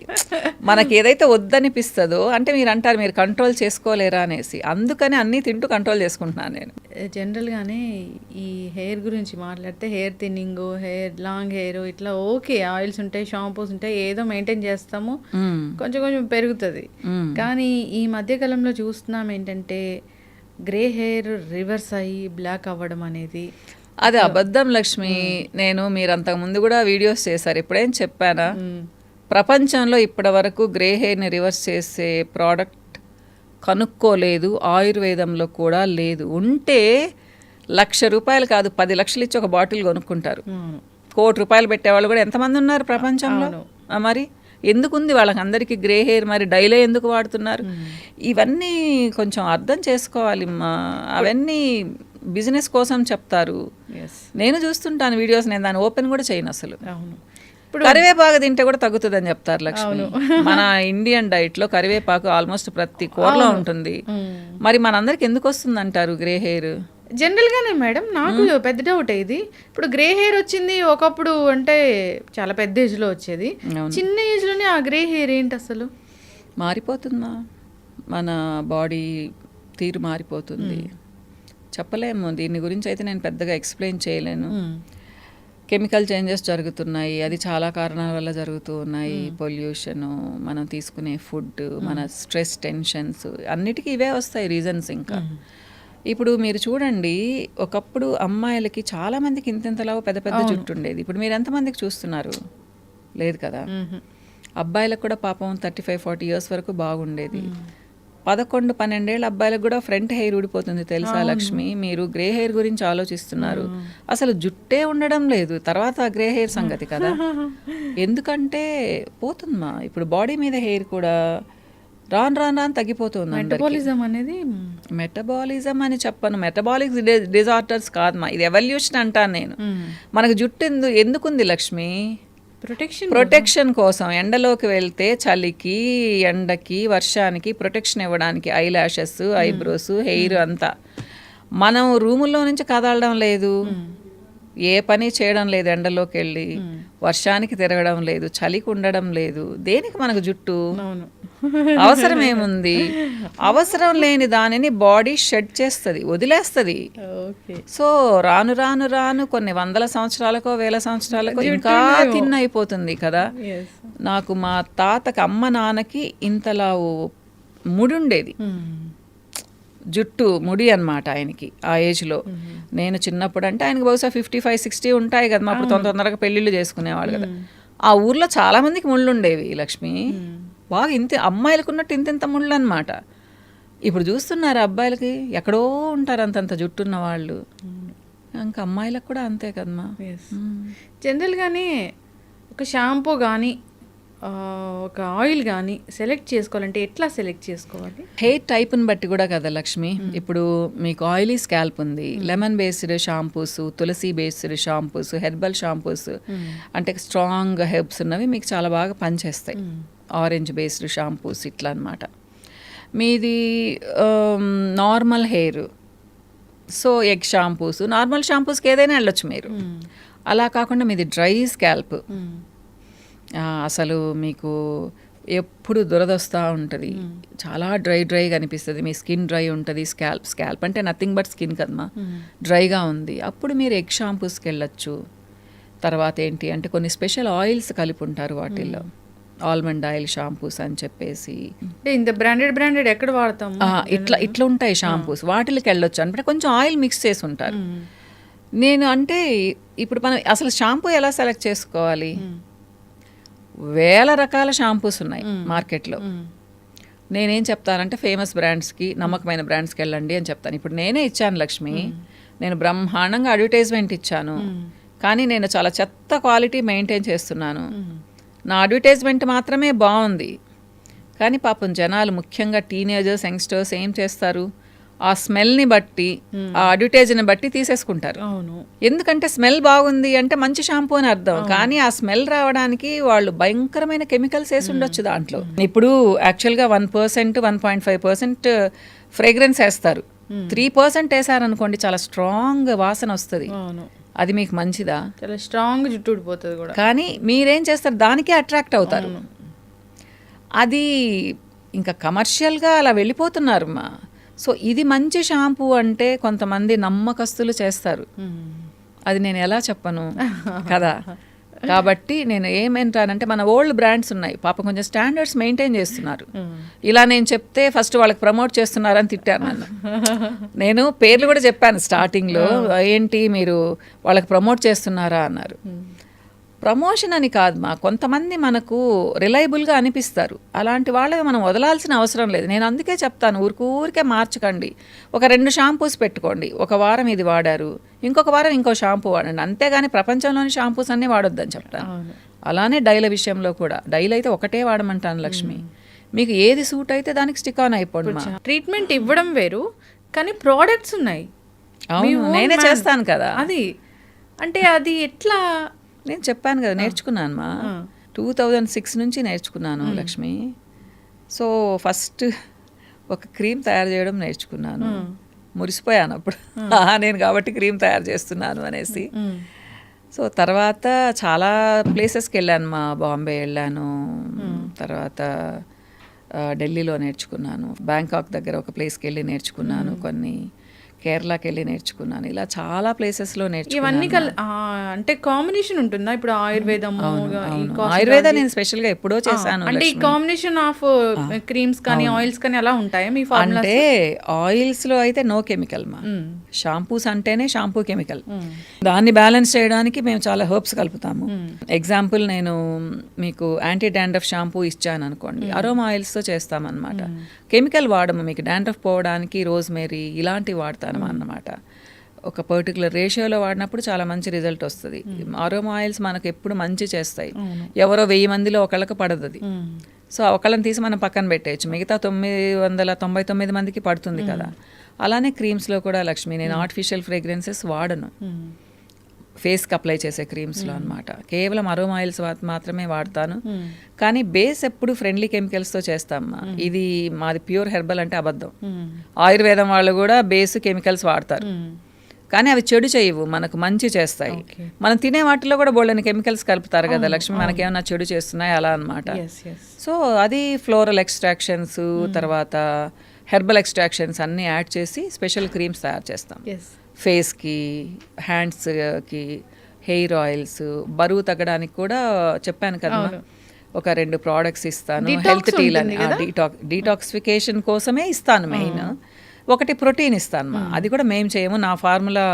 మనకి ఏదైతే వద్దనిపిస్తుందో, అంటే మీరు అంటారు మీరు కంట్రోల్ చేసుకోలేరా అనేసి, అందుకని అన్నీ తింటూ కంట్రోల్ చేసుకుంటున్నాను నేను. జనరల్గానే ఈ హెయిర్ గురించి మాట్లాడితే హెయిర్ థిన్నింగ్, లాంగ్ హెయిర్ ఇట్లా ఓకే, ఆయిల్స్ ఉంటాయి, షాంపూస్ ఉంటాయి, ఏదో మెయింటైన్ చేస్తాము, కొంచెం కొంచెం పెరుగుతుంది. కానీ ఈ మధ్యకాలంలో చూస్తున్నాం ఏంటంటే గ్రే హెయిర్ రివర్స్ అయ్యి బ్లాక్ అవ్వడం అనేది అది అబద్ధం లక్ష్మి. నేను మీరు అంతకుముందు కూడా వీడియోస్ చేశారు, ఎప్పుడేం చెప్పానా? ప్రపంచంలో ఇప్పటి వరకు గ్రే హెయిర్ని రివర్స్ చేసే ప్రోడక్ట్ కనుక్కోలేదు, ఆయుర్వేదంలో కూడా లేదు. ఉంటే ₹1,00,000 కాదు 10 లక్షలు ఇచ్చి ఒక బాటిల్ కొనుక్కుంటారు. ₹1,00,00,000 పెట్టేవాళ్ళు కూడా ఎంతమంది ఉన్నారు ప్రపంచంలో? మరి ఎందుకుంది వాళ్ళకి అందరికీ గ్రే హెయిర్? మరి డైలే ఎందుకు వాడుతున్నారు? ఇవన్నీ కొంచెం అర్థం చేసుకోవాలి. అవన్నీ బిజినెస్ కోసం చెప్తారు. నేను చూస్తుంటాను వీడియోస్, నేను దాన్ని ఓపెన్ కూడా చేయను అసలు. కరివేపాకు తింటే కూడా తగ్గుతుందని చెప్తారు లక్ష్మి. మన ఇండియన్ డైట్ లో కరివేపాకు ఆల్మోస్ట్ ప్రతి కూరలో ఉంటుంది. మరి మనందరికి ఎందుకు వస్తుంది అంటారు గ్రే హెయిర్? జనరల్గానే మేడం, నాకు పెద్ద డౌట్ ఇది. ఇప్పుడు గ్రే హెయిర్ వచ్చింది ఒకప్పుడు, అంటే చాలా పెద్ద ఏజ్లో వచ్చేది, చిన్న ఏజ్లోనే ఆ గ్రే హెయిర్ ఏంటి అసలు? మారిపోతుందా, మన బాడీ తీరు మారిపోతుంది. చెప్పలేము, దీని గురించి అయితే నేను పెద్దగా ఎక్స్ప్లెయిన్ చేయలేను. కెమికల్ చేంజెస్ జరుగుతున్నాయి, అది చాలా కారణాల వల్ల జరుగుతూ ఉన్నాయి. పొల్యూషను, మనం తీసుకునే ఫుడ్, మన స్ట్రెస్, టెన్షన్స్, అన్నిటికీ ఇవే వస్తాయి రీజన్స్. ఇంకా ఇప్పుడు మీరు చూడండి, ఒకప్పుడు అమ్మాయిలకి చాలా మందికి ఇంతెంతలాగా పెద్ద పెద్ద జుట్టు ఉండేది. ఇప్పుడు మీరు ఎంతమందికి చూస్తున్నారు? లేదు కదా. అబ్బాయిలకు కూడా పాపం 35-40 ఇయర్స్ వరకు బాగుండేది. 11-12 ఏళ్ళ అబ్బాయిలకు కూడా ఫ్రంట్ హెయిర్ ఊడిపోతుంది తెలుసా లక్ష్మి? మీరు గ్రే హెయిర్ గురించి ఆలోచిస్తున్నారు, అసలు జుట్టే ఉండడం లేదు, తర్వాత గ్రే హెయిర్ సంగతి కదా. ఎందుకంటే పోతుందమ్మా, ఇప్పుడు బాడీ మీద హెయిర్ కూడా రాను తగ్గిపోతుంది. మెటబాలిజం అనేది, మెటబాలిజం అని చెప్పను, మెటబాలిక్ డిజార్డర్స్ కాదమ్మా, ఇది ఎవల్యూషన్ అంటాను నేను. మనకు జుట్టు ఎందుకుంది లక్ష్మి? ప్రొటెక్షన్ కోసం. ఎండలోకి వెళ్తే చలికి, ఎండకి, వర్షానికి ప్రొటెక్షన్ ఇవ్వడానికి ఐ ల్యాషెస్, ఐబ్రోస్, హెయిర్ అంతా. మనం రూముల్లో నుంచి కదలడం లేదు, ఏ పని చేయడం లేదు, ఎండలోకి వెళ్ళి వర్షానికి తిరగడం లేదు, చలికి ఉండడం లేదు. దేనికి మనకు జుట్టు? అవసరం ఏముంది? అవసరం లేని దానిని బాడీ షెడ్ చేస్తుంది, వదిలేస్తుంది. సో రాను కొన్ని 100 సంవత్సరాలకో 1000 సంవత్సరాలకో ఇంకా తిన్న అయిపోతుంది కదా. నాకు మా తాతకి, అమ్మ నాన్నకి ఇంతలా ముడి ఉండేది, జుట్టు ముడి అనమాట ఆయనకి ఆ ఏజ్లో. నేను చిన్నప్పుడు అంటే ఆయనకి బహుశా 55-60 ఉంటాయి కదా. అప్పుడు తొందరగా పెళ్ళిళ్ళు చేసుకునేవాళ్ళు కదా. ఆ ఊర్లో చాలా మందికి ముళ్ళు ఉండేవి లక్ష్మి, బాగా అమ్మాయిలకు ఉన్నట్టు ఇంత ముళ్ళు అనమాట. ఇప్పుడు చూస్తున్నారు అబ్బాయిలకి ఎక్కడో ఉంటారు అంతంత జుట్టున్న వాళ్ళు, ఇంకా అమ్మాయిలకు కూడా అంతే కదమ్మా. జనరల్గానే ఒక షాంపూ కానీ ఒక ఆయిల్ కానీ సెలెక్ట్ చేసుకోవాలంటే ఎట్లా సెలెక్ట్ చేసుకోవాలి? హెయిర్ టైప్ని బట్టి కూడా కదా లక్ష్మి. ఇప్పుడు మీకు ఆయిలీ స్కాల్ప్ ఉంది, లెమన్ బేస్డ్ షాంపూస్, తులసి బేస్డ్ షాంపూస్, హెర్బల్ షాంపూస్ అంటే స్ట్రాంగ్ హెర్బ్స్ ఉన్నవి మీకు చాలా బాగా పనిచేస్తాయి. ఆరెంజ్ బేస్డ్ షాంపూస్ ఇట్లా అనమాట. మీది normal hair, so egg shampoos, normal షాంపూస్కి ఏదైనా వెళ్ళొచ్చు మీరు. అలా కాకుండా మీది డ్రై స్కాల్ప్, అసలు మీకు ఎప్పుడు దురదొస్తూ ఉంటుంది, చాలా డ్రైగా అనిపిస్తుంది, మీ స్కిన్ డ్రై ఉంటుంది. స్కాల్ప్ అంటే నథింగ్ బట్ స్కిన్ కదమ్మా, డ్రైగా ఉంది, అప్పుడు మీరు ఎగ్ షాంపూస్కి వెళ్ళొచ్చు. తర్వాత ఏంటి అంటే కొన్ని స్పెషల్ ఆయిల్స్ కలిపి ఉంటారు వాటిల్లో, ఆల్మండ్ ఆయిల్ షాంపూస్ అని చెప్పేసి. ఇంత బ్రాండెడ్ ఎక్కడ వాడతాం, ఇట్లా ఉంటాయి షాంపూస్, వాటికి వెళ్ళొచ్చు. అంటే కొంచెం ఆయిల్ మిక్స్ చేసి ఉంటారు. నేను అంటే ఇప్పుడు మనం అసలు షాంపూ ఎలా సెలెక్ట్ చేసుకోవాలి? వేల రకాల షాంపూస్ ఉన్నాయి మార్కెట్లో. నేనేం చెప్తానంటే ఫేమస్ బ్రాండ్స్కి, నమ్మకమైన బ్రాండ్స్కి వెళ్ళండి అని చెప్తాను. ఇప్పుడు నేనే ఇచ్చాను లక్ష్మి, నేను బ్రహ్మాండంగా అడ్వర్టైజ్మెంట్ ఇచ్చాను, కానీ నేను చాలా చెత్త క్వాలిటీ మెయింటైన్ చేస్తున్నాను. నా అడ్వర్టైజ్మెంట్ మాత్రమే బాగుంది, కానీ పాపం జనాలు ముఖ్యంగా టీనేజర్స్, యంగ్స్టర్స్ ఏం చేస్తారు, ఆ స్మెల్ని బట్టి, ఆ అడ్వర్టైజ్ని బట్టి తీసేసుకుంటారు. ఎందుకంటే స్మెల్ బాగుంది అంటే మంచి షాంపూ అని అర్థం, కానీ ఆ స్మెల్ రావడానికి వాళ్ళు భయంకరమైన కెమికల్స్ వేసి ఉండొచ్చు దాంట్లో. ఇప్పుడు యాక్చువల్గా 1%, 1.5% ఫ్రేగ్రెన్స్ వేస్తారు, 3% వేసారనుకోండి చాలా స్ట్రాంగ్ వాసన వస్తుంది. అది మీకు మంచిదా? చాలా స్ట్రాంగ్ జుట్టు ఊడిపోతుంది కూడా. కానీ మీరేం చేస్తారు, దానికే అట్రాక్ట్ అవుతారు. అది ఇంకా కమర్షియల్గా అలా వెళ్ళిపోతున్నారు మా. సో ఇది మంచి షాంపూ అంటే కొంతమంది నమ్మకస్తులు చేస్తారు, అది నేను ఎలా చెప్పను కదా. కాబట్టి నేను ఏమంటానంటే మన ఓల్డ్ బ్రాండ్స్ ఉన్నాయి, పాపం కొంచెం స్టాండర్డ్స్ మెయింటైన్ చేస్తున్నారు. ఇలా నేను చెప్తే ఫస్ట్ వాళ్ళకి ప్రమోట్ చేస్తున్నారని తిట్టాను నన్ను. నేను పేర్లు కూడా చెప్పాను స్టార్టింగ్లో, ఏంటి మీరు వాళ్ళకి ప్రమోట్ చేస్తున్నారా అన్నారు. ప్రమోషన్ అని కాదు మా, కొంతమంది మనకు రిలయబుల్గా అనిపిస్తారు, అలాంటి వాళ్ళవి మనం వదలాల్సిన అవసరం లేదు. నేను అందుకే చెప్తాను, ఊరికే మార్చకండి. ఒక 2 షాంపూస్ పెట్టుకోండి, ఒక వారం ఇది వాడారు, ఇంకొక వారం ఇంకో షాంపూ వాడండి, అంతేగాని ప్రపంచంలోని షాంపూస్ అన్నీ వాడొద్దని చెప్తాను. అలానే డైల విషయంలో కూడా, డైల్ అయితే ఒకటే వాడమంటాను లక్ష్మి, మీకు ఏది సూట్ అయితే దానికి స్టిక్ ఆన్ అయిపోండి. ట్రీట్మెంట్ ఇవ్వడం వేరు, కానీ ప్రోడక్ట్స్ ఉన్నాయి. నేనే చేస్తాను కదా. అది అంటే అది ఎట్లా, నేను చెప్పాను కదా నేర్చుకున్నాను మా, 2006 నుంచి నేర్చుకున్నాను లక్ష్మి. సో ఫస్ట్ ఒక క్రీమ్ తయారు చేయడం నేర్చుకున్నాను, మురిసిపోయాను అప్పుడు నేను కాబట్టి క్రీమ్ తయారు చేస్తున్నాను అనేసి. సో తర్వాత చాలా ప్లేసెస్కి వెళ్ళాను మా, బాంబే వెళ్ళాను, తర్వాత ఢిల్లీలో నేర్చుకున్నాను, బ్యాంకాక్ దగ్గర ఒక ప్లేస్కి వెళ్ళి నేర్చుకున్నాను, కొన్ని కేరళకి వెళ్ళి నేర్చుకున్నాను, ఇలా చాలా ప్లేసెస్లో నేర్చుకున్నాను. ఇవన్నీ అంటే కాంబినేషన్ ఉంటుందా? ఇప్పుడు ఆయుర్వేదము, ఆయుర్వేద నేను స్పెషల్గా ఎప్పుడో చేశాను. అంటే ఈ కాంబినేషన్ ఆఫ్ క్రీమ్స్ కానీ ఆయిల్స్ కానీ అలా ఉంటాయా మీ ఫార్ములా? అంటే ఆయిల్స్లో అయితే నో కెమికల్ మా, షాంపూస్ అంటేనే షాంపూ కెమికల్, దాన్ని బ్యాలెన్స్ చేయడానికి మేము చాలా హెర్బ్స్ కలుపుతాము. ఎగ్జాంపుల్ నేను మీకు యాంటీ డాండ్రఫ్ షాంపూ ఇచ్చాను అనుకోండి, అరోమా ఆయిల్స్తో చేస్తామన్నమాట, కెమికల్ వాడము. మీకు డాండ్రఫ్ పోవడానికి రోజ్మేరీ ఇలాంటివి వాడతాను అన్నమాట. ఒక పర్టికులర్ రేషియోలో వాడినప్పుడు చాలా మంచి రిజల్ట్ వస్తుంది. అరోమా ఆయిల్స్ మనకు ఎప్పుడు మంచి చేస్తాయి, ఎవరో 1000 మందిలో ఒకళ్ళకి పడదు అది. సో ఒకళ్ళని తీసి మనం పక్కన పెట్టేయచ్చు, మిగతా 999 మందికి పడుతుంది కదా. అలానే క్రీమ్స్లో కూడా లక్ష్మి, నేను ఆర్టిఫిషియల్ ఫ్రేగ్రెన్సెస్ వాడను ఫేస్కి అప్లై చేసే క్రీమ్స్లో అనమాట, కేవలం అరోమా ఆయిల్స్ మాత్రమే వాడతాను. కానీ బేస్ ఎప్పుడు ఫ్రెండ్లీ కెమికల్స్తో చేస్తామా, ఇది మాది ప్యూర్ హెర్బల్ అంటే అబద్ధం. ఆయుర్వేదం వాళ్ళు కూడా బేస్ కెమికల్స్ వాడతారు, కానీ అవి చెడు చేయవు, మనకు మంచి చేస్తాయి. మనం తినే వాటిలో కూడా బోల్డని కెమికల్స్ కలుపుతారు కదా లక్ష్మి, మనకేమన్నా చెడు చేస్తున్నాయి అలా అనమాట. సో అది ఫ్లోరల్ ఎక్స్ట్రాక్షన్స్, తర్వాత హెర్బల్ ఎక్స్ట్రాక్షన్స్ అన్నీ యాడ్ చేసి స్పెషల్ క్రీమ్స్ తయారు చేస్తాం. ఫేస్కి, హ్యాండ్స్కి, హెయిర్ ఆయిల్స్, బరువు తగ్గడానికి కూడా చెప్పాను కదా, ఒక 2 ప్రోడక్ట్స్ ఇస్తాను. హెల్త్ టీల్ అని, డీటాక్సిఫికేషన్ కోసమే ఇస్తాను మెయిన్. ఒకటి ప్రోటీన్ ఇస్తాను మా, అది కూడా మేము చేయము, నా ఫార్ములా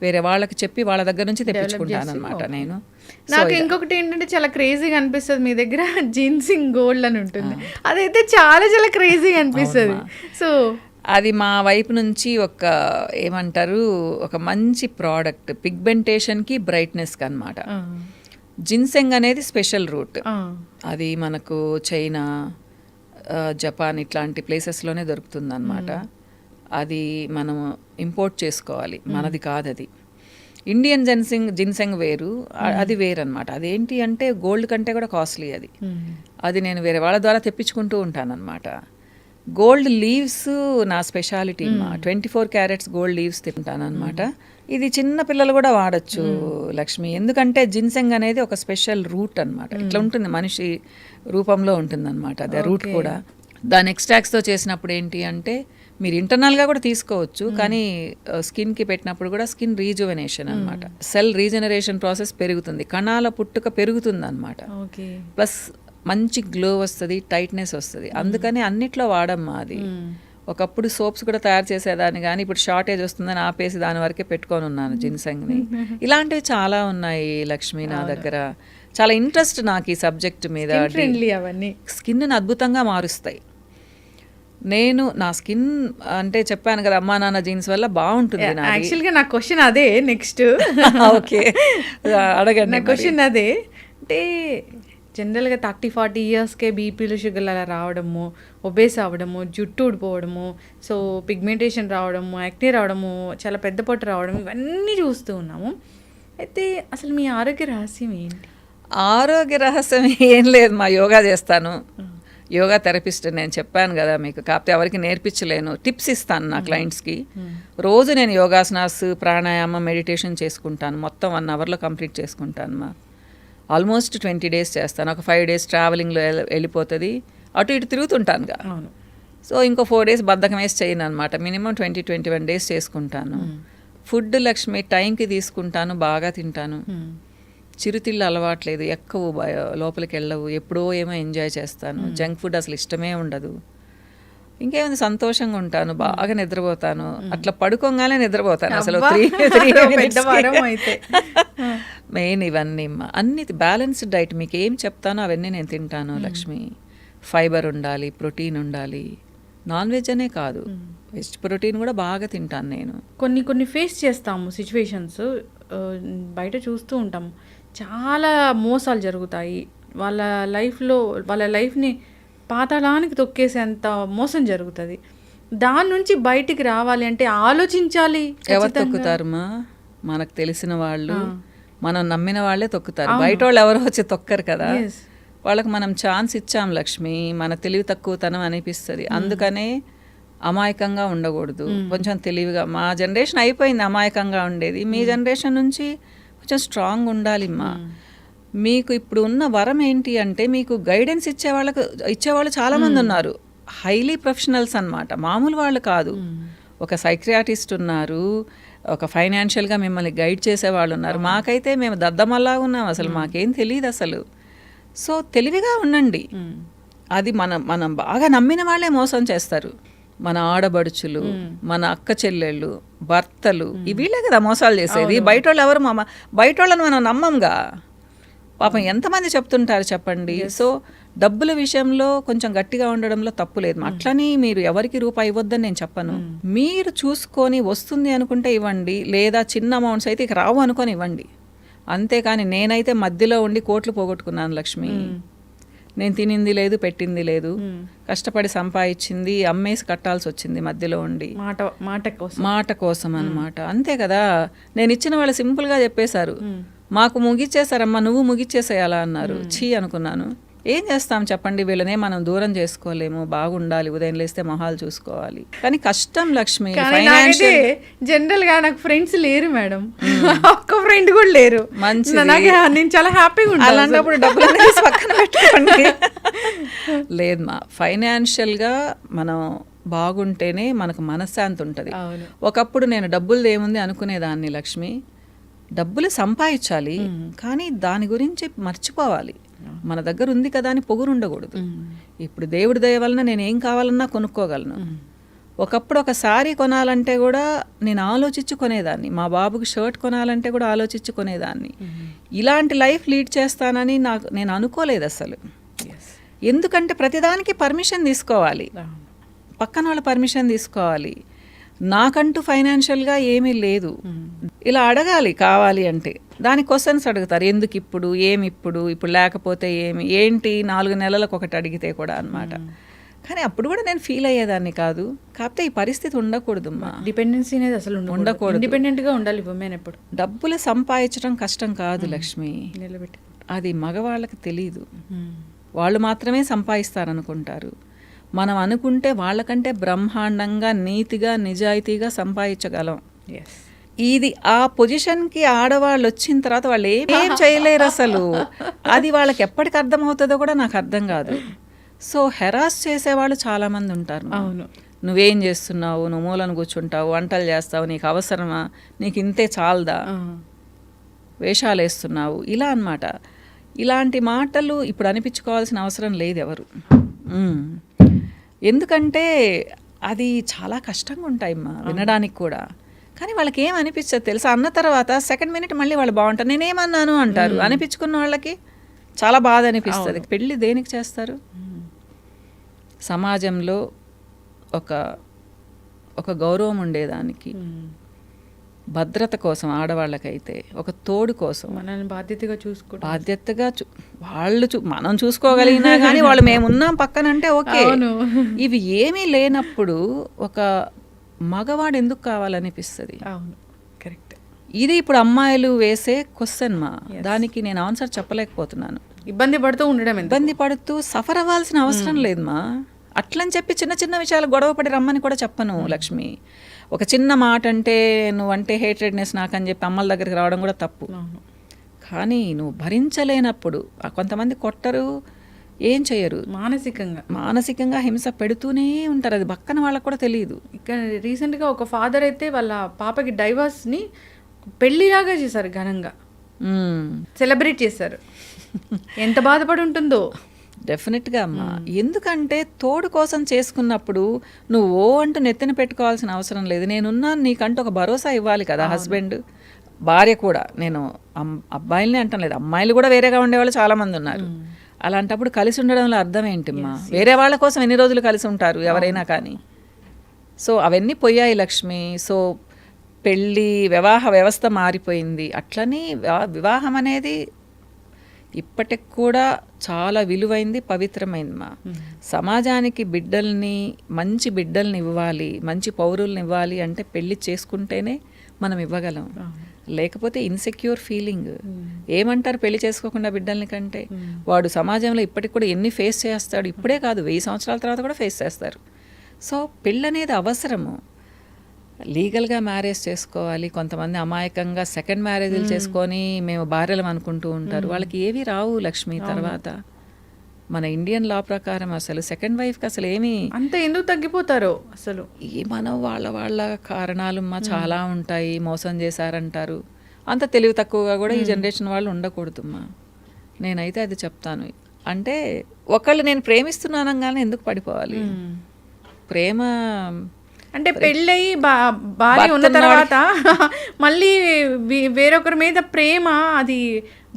వేరే వాళ్ళకి చెప్పి వాళ్ళ దగ్గర నుంచి తెప్పించుకుంటాను అనమాట నేను. నాకు ఇంకొకటి ఏంటంటే చాలా క్రేజీగా అనిపిస్తుంది మీ దగ్గర జిన్సింగ్ గోల్డ్ అని ఉంటుంది, అదైతే చాలా చాలా క్రేజీగా అనిపిస్తుంది. సో అది మా వైపు నుంచి ఒక ఏమంటారు ఒక మంచి ప్రోడక్ట్, పిగ్మెంటేషన్కి బ్రైట్నెస్కి అనమాట. జిన్సెంగ్ అనేది స్పెషల్ రూట్, అది మనకు చైనా, జపాన్ ఇట్లాంటి ప్లేసెస్లోనే దొరుకుతుంది అనమాట. అది మనం ఇంపోర్ట్ చేసుకోవాలి, మనది కాదు అది. ఇండియన్ జిన్సెంగ్ వేరు, అది వేరు అనమాట. అదేంటి అంటే గోల్డ్ కంటే కూడా కాస్ట్లీ అది. అది నేను వేరే వాళ్ళ ద్వారా తెప్పించుకుంటూ ఉంటానన్నమాట. గోల్డ్ లీవ్స్ నా స్పెషాలిటీ మా, 24 క్యారెట్స్ గోల్డ్ లీవ్స్ తింటాను అనమాట. ఇది చిన్న పిల్లలు కూడా వాడచ్చు లక్ష్మి, ఎందుకంటే జిన్సెంగ్ అనేది ఒక స్పెషల్ రూట్ అనమాట. ఇట్లా ఉంటుంది, మనిషి రూపంలో ఉంటుంది అనమాట అది రూట్ కూడా. దాని ఎక్స్ట్రాక్ట్స్తో చేసినప్పుడు ఏంటి అంటే మీరు ఇంటర్నల్గా కూడా తీసుకోవచ్చు, కానీ స్కిన్కి పెట్టినప్పుడు కూడా స్కిన్ రీజువనేషన్ అనమాట, సెల్ రీజనరేషన్ ప్రాసెస్ పెరుగుతుంది, కణాల పుట్టుక పెరుగుతుంది అనమాట. ప్లస్ మంచి గ్లో వస్తుంది, టైట్నెస్ వస్తుంది. అందుకని అన్నిట్లో వాడమ్మా అది. ఒకప్పుడు సోప్స్ కూడా తయారు చేసేదాన్ని, కానీ ఇప్పుడు షార్టేజ్ వస్తుందని ఆపేసి దాని వరకే పెట్టుకొని ఉన్నాను జిన్సెంగ్ని. ఇలాంటివి చాలా ఉన్నాయి లక్ష్మి నా దగ్గర. చాలా ఇంట్రెస్ట్ నాకు ఈ సబ్జెక్ట్ మీద. స్కిన్ని అద్భుతంగా మారుస్తాయి. నేను నా స్కిన్ అంటే చెప్పాను కదా, అమ్మా నాన్న జీన్స్ వల్ల బాగుంటుంది. యాక్చువల్గా నా క్వశ్చన్ అదే నెక్స్ట్. ఓకే అడగండి. నా క్వశ్చన్ అదే, అంటే జనరల్గా 30-40 ఇయర్స్కే బీపీలు షుగర్లు అలా రావడము, ఒబేస్ అవ్వడము, జుట్టు ఊడిపోవడము, సో పిగ్మెంటేషన్ రావడము, యాక్నే రావడము, చాలా పెద్ద పొట్టు రావడం, ఇవన్నీ చూస్తూ ఉన్నాము. అయితే అసలు మీ ఆరోగ్య రహస్యం ఏంటి? ఆరోగ్య రహస్యం ఏం లేదు మా, యోగా చేస్తాను, యోగా థెరపిస్ట్ నేను చెప్పాను కదా మీకు. కాకపోతే ఎవరికి నేర్పించలేను, టిప్స్ ఇస్తాను నా క్లయింట్స్కి. రోజు నేను యోగాసనాస్, ప్రాణాయామం, మెడిటేషన్ చేసుకుంటాను, మొత్తం 1 అవర్లో కంప్లీట్ చేసుకుంటాను మా. ఆల్మోస్ట్ 20 days చేస్తాను. ఒక 5 days ట్రావెలింగ్లో వెళ్ళిపోతుంది, అటు ఇటు తిరుగుతుంటానుగా. సో ఇంకో 4 days బద్ధకం వేసి చేయను అనమాట. మినిమం 20-21 days చేసుకుంటాను. ఫుడ్ లక్ష్మి టైంకి తీసుకుంటాను, బాగా తింటాను, చిరుతిళ్ళు అలవాట్లేదు, ఎక్కువ లోపలికి వెళ్ళవు, ఎప్పుడో ఏమో ఎంజాయ్ చేస్తాను. జంక్ ఫుడ్ అసలు ఇష్టమే ఉండదు. ఇంకేమైంది, సంతోషంగా ఉంటాను, బాగా నిద్రపోతాను, అట్లా పడుకోగానే నిద్రపోతాను అసలు. 3 మెయిన్ ఇవన్నీ అన్ని బ్యాలెన్స్డ్ డైట్, మీకు ఏం చెప్తానో అవన్నీ నేను తింటాను లక్ష్మి. ఫైబర్ ఉండాలి, ప్రోటీన్ ఉండాలి, నాన్ వెజ్ అనే కాదు, వెజ్ ప్రోటీన్ కూడా బాగా తింటాను నేను. కొన్ని ఫేస్ చేస్తాము సిచ్యువేషన్స్, బయట చూస్తూ ఉంటాము, చాలా మోసాలు జరుగుతాయి, వాళ్ళ లైఫ్ని పాతాళానికి తొక్కేసేంత మోసం జరుగుతుంది. దాని నుంచి బయటికి రావాలి అంటే ఆలోచించాలి. ఎవరు తొక్కుతారమ్మా? మనకు తెలిసిన వాళ్ళు, మనం నమ్మిన వాళ్ళే తొక్కుతారు, బయట వాళ్ళు ఎవరో వచ్చి తొక్కరు కదా. వాళ్ళకి మనం ఛాన్స్ ఇచ్చాం లక్ష్మి, మన తెలివి తక్కువతనం అనిపిస్తుంది. అందుకనే అమాయకంగా ఉండకూడదు, కొంచెం తెలివిగా. మా జనరేషన్ అయిపోయింది అమాయకంగా ఉండేది, మీ జనరేషన్ నుంచి కొంచెం స్ట్రాంగ్ ఉండాలి అమ్మా. మీకు ఇప్పుడు ఉన్న వరం ఏంటి అంటే మీకు గైడెన్స్ ఇచ్చేవాళ్ళు చాలామంది ఉన్నారు, హైలీ ప్రొఫెషనల్స్ అన్నమాట, మామూలు వాళ్ళు కాదు. ఒక సైక్రియాటిస్ట్ ఉన్నారు, ఒక ఫైనాన్షియల్గా మిమ్మల్ని గైడ్ చేసేవాళ్ళు ఉన్నారు. మాకైతే మేము దద్దమల్లా ఉన్నాం, అసలు మాకేం తెలియదు అసలు. సో తెలివిగా ఉండండి. అది మనం బాగా నమ్మిన వాళ్ళే మోసం చేస్తారు. మన ఆడబడుచులు, మన అక్క చెల్లెళ్ళు, భర్తలు, వీళ్ళే కదా మోసాలు చేసేది. బయట వాళ్ళు ఎవరు బయట వాళ్ళని మనం నమ్మంగా. పాపం ఎంతమంది చెప్తుంటారు చెప్పండి. సో డబ్బుల విషయంలో కొంచెం గట్టిగా ఉండడంలో తప్పు లేదు. అట్లని మీరు ఎవరికి రూపాయి ఇవ్వద్దని నేను చెప్పను. మీరు చూసుకొని వస్తుంది అనుకుంటే ఇవ్వండి, లేదా చిన్న అమౌంట్స్ అయితే ఇక రావు అనుకొని ఇవ్వండి. అంతేకాని నేనైతే మధ్యలో ఉండి కోట్లు పోగొట్టుకున్నాను లక్ష్మి. నేను తినింది లేదు, పెట్టింది లేదు, కష్టపడి సంపాదించింది అమ్మేసి కట్టాల్సి వచ్చింది మధ్యలో ఉండి, మాట కోసం అన్నమాట. అంతే కదా. నేను ఇచ్చిన వాళ్ళు సింపుల్గా చెప్పేశారు, మాకు ముగిచ్చేసారమ్మా, నువ్వు ముగిచ్చేసేయాలా అన్నారు. ఛీ అనుకున్నాను. ఏం చేస్తాం చెప్పండి, వీళ్ళనే మనం దూరం చేసుకోలేము. బాగుండాలి, ఉదయం లేస్తే మొహాలు చూసుకోవాలి, కానీ కష్టం లక్ష్మి. జనరల్ గా నాకు ఫ్రెండ్స్ లేరు మేడం, ఒక్క ఫ్రెండ్ కూడా లేరు. మంచిది, నేను చాలా హ్యాపీగా ఉంటాను. అలాంటప్పుడు డబ్బులు పక్కన పెట్టుకోండి. లేదు మా, ఫైనాన్షియల్గా మనం బాగుంటేనే మనకు మనశ్శాంతి ఉంటుంది. ఒకప్పుడు నేను డబ్బులు ఏముంది అనుకునేదాన్ని లక్ష్మి. డబ్బులు సంపాదించాలి, కానీ దాని గురించి మర్చిపోవాలి. మన దగ్గర ఉంది కదా అని పొగురు ఉండకూడదు. ఇప్పుడు దేవుడి దయ వలన నేను ఏం కావాలన్నా కొనుక్కోగలను. ఒకప్పుడు ఒక శారీ కొనాలంటే కూడా నేను ఆలోచించి కొనేదాన్ని, మా బాబుకి షర్ట్ కొనాలంటే కూడా ఆలోచించి కొనేదాన్ని. ఇలాంటి లైఫ్ లీడ్ చేస్తానని నేను అనుకోలేదు అసలు. ఎందుకంటే ప్రతిదానికి పర్మిషన్ తీసుకోవాలి, పక్కన వాళ్ళ పర్మిషన్ తీసుకోవాలి. నాకంటూ ఫైనాన్షియల్గా ఏమీ లేదు. ఇలా అడగాలి కావాలి అంటే. దాని క్వశ్చన్స్ అడుగుతారు, ఎందుకు ఇప్పుడు, ఏమి ఇప్పుడు లేకపోతే ఏంటి 4 నెలలకు ఒకటి అడిగితే కూడా అన్నమాట. కానీ అప్పుడు కూడా నేను ఫీల్ అయ్యేదాన్ని కాదు. కాకపోతే ఈ పరిస్థితి ఉండకూడదమ్మా. డిపెండెన్సీ అనేది అసలు ఉండకూడదు. ఇండిపెండెంట్గా ఉండాలి ఉమెన్ ఎప్పుడు. డబ్బులు సంపాదించడం కష్టం కాదు లక్ష్మి, నిలబెట్టి అది మగవాళ్ళకి తెలీదు. వాళ్ళు మాత్రమే సంపాదిస్తారనుకుంటారు. మనం అనుకుంటే వాళ్ళకంటే బ్రహ్మాండంగా, నీతిగా, నిజాయితీగా సంపాదించగలం. ఇది ఆ పొజిషన్కి ఆడవాళ్ళు వచ్చిన తర్వాత వాళ్ళు ఏం చేయలేరు అసలు. అది వాళ్ళకి ఎప్పటికి అర్థమవుతుందో కూడా నాకు అర్థం కాదు. సో హెరాస్ చేసేవాళ్ళు చాలామంది ఉంటారు. అవును, నువ్వేం చేస్తున్నావు, నువ్వు మూలను కూర్చుంటావు, వంటలు చేస్తావు, నీకు అవసరమా, నీకు ఇంతే చాలదా, వేషాలు వేస్తున్నావు, ఇలా అన్నమాట. ఇలాంటి మాటలు ఇప్పుడు అనిపించుకోవాల్సిన అవసరం లేదు ఎవరు. ఎందుకంటే అది చాలా కష్టంగా ఉంటాయి అమ్మా వినడానికి కూడా. కానీ వాళ్ళకి ఏం అనిపించదు తెలుసా, అన్న తర్వాత సెకండ్ మినిట్ మళ్ళీ వాళ్ళు బాగుంటారు, నేనేమన్నాను అంటారు. అనిపించుకున్న వాళ్ళకి చాలా బాధ అనిపిస్తుంది. పెళ్ళి దేనికి చేస్తారు? సమాజంలో ఒక గౌరవం ఉండేదానికి, భద్రత కోసం, ఆడవాళ్ళకైతే ఒక తోడు కోసం, మనల్ని బాధ్యతగా వాళ్ళు మనం చూసుకోగలిగినా కానీ వాళ్ళు మేమున్నాం పక్కనంటే ఓకే. ఇవి ఏమీ లేనప్పుడు ఒక మగవాడు ఎందుకు కావాలనిపిస్తుంది? కరెక్ట్. ఇది ఇప్పుడు అమ్మాయిలు వేసే క్వశ్చన్ మా. దానికి నేను ఆన్సర్ చెప్పలేకపోతున్నాను. ఇబ్బంది పడుతూ సఫర్ అవ్వాల్సిన అవసరం లేదు మా. అట్లని చెప్పి చిన్న చిన్న విషయాలు గొడవపడి రమ్మని కూడా చెప్పను లక్ష్మి. ఒక చిన్న మాట అంటే నువ్వంటే హేట్రెడ్నెస్ నాకని చెప్పి అమ్మల దగ్గరికి రావడం కూడా తప్పు. కానీ నువ్వు భరించలేనప్పుడు కొంతమంది కొట్టరు, ఏం చేయరు, మానసికంగా హింస పెడుతూనే ఉంటారు. అది పక్కన వాళ్ళకు కూడా తెలియదు. ఇక్కడ రీసెంట్గా ఒక ఫాదర్ అయితే వాళ్ళ పాపకి డైవర్స్ని పెళ్లిలాగా చేశారు, ఘనంగా సెలబ్రేట్ చేశారు. ఎంత బాధపడి ఉంటుందో. డెఫినెట్గా అమ్మా. ఎందుకంటే తోడు కోసం చేసుకున్నప్పుడు నువ్వు ఓ అంటూ నెత్తిన పెట్టుకోవాల్సిన అవసరం లేదు. నేనున్నాను నీకంటూ ఒక భరోసా ఇవ్వాలి కదా హస్బెండ్, భార్య కూడా. నేను అబ్బాయిల్ని అంటాం లేదు, అమ్మాయిలు కూడా వేరేగా ఉండేవాళ్ళు చాలామంది ఉన్నారు. అలాంటప్పుడు కలిసి ఉండడంలో అర్థం ఏంటమ్మా? వేరే వాళ్ళ కోసం ఎన్ని రోజులు కలిసి ఉంటారు ఎవరైనా కానీ. సో అవన్నీ పోయాయి లక్ష్మి. సో పెళ్ళి, వివాహ వ్యవస్థ మారిపోయింది. అట్లని వివాహం అనేది ఇప్పటికి కూడా చాలా విలువైంది, పవిత్రమైంది మా. సమాజానికి మంచి బిడ్డల్ని ఇవ్వాలి, మంచి పౌరుల్ని ఇవ్వాలి అంటే పెళ్లి చేసుకుంటేనే మనం ఇవ్వగలం. లేకపోతే ఇన్సెక్యూర్ ఫీలింగ్. ఏమంటారు పెళ్లి చేసుకోకుండా బిడ్డల్ని కంటే? వాడు సమాజంలో ఇప్పటికి కూడా ఎన్ని ఫేస్ చేస్తాడు, ఇప్పుడే కాదు 1000 సంవత్సరాల తర్వాత కూడా ఫేస్ చేస్తారు. సో పెళ్ళి అనేది అవసరము. లీగల్గా మ్యారేజ్ చేసుకోవాలి. కొంతమంది అమాయకంగా సెకండ్ మ్యారేజ్లు చేసుకొని మేము భార్యలం అనుకుంటూ ఉంటారు. వాళ్ళకి ఏవి రావు లక్ష్మి. తర్వాత మన ఇండియన్ లా ప్రకారం అసలు సెకండ్ వైఫ్కి అసలు ఏమి అంత ఎందుకు తగ్గిపోతారో అసలు. మనం వాళ్ళ కారణాలు చాలా ఉంటాయి. మోసం చేశారంటారు. అంత తెలివి తక్కువగా కూడా ఈ జనరేషన్ వాళ్ళు ఉండకూడదమ్మా. నేనైతే అది చెప్తాను. అంటే ఒకళ్ళు నేను ప్రేమిస్తున్నానంగానే ఎందుకు పడిపోవాలి? ప్రేమ అంటే పెళ్ళయి భార్య ఉన్న తర్వాత మళ్ళీ వేరొకరి మీద ప్రేమ, అది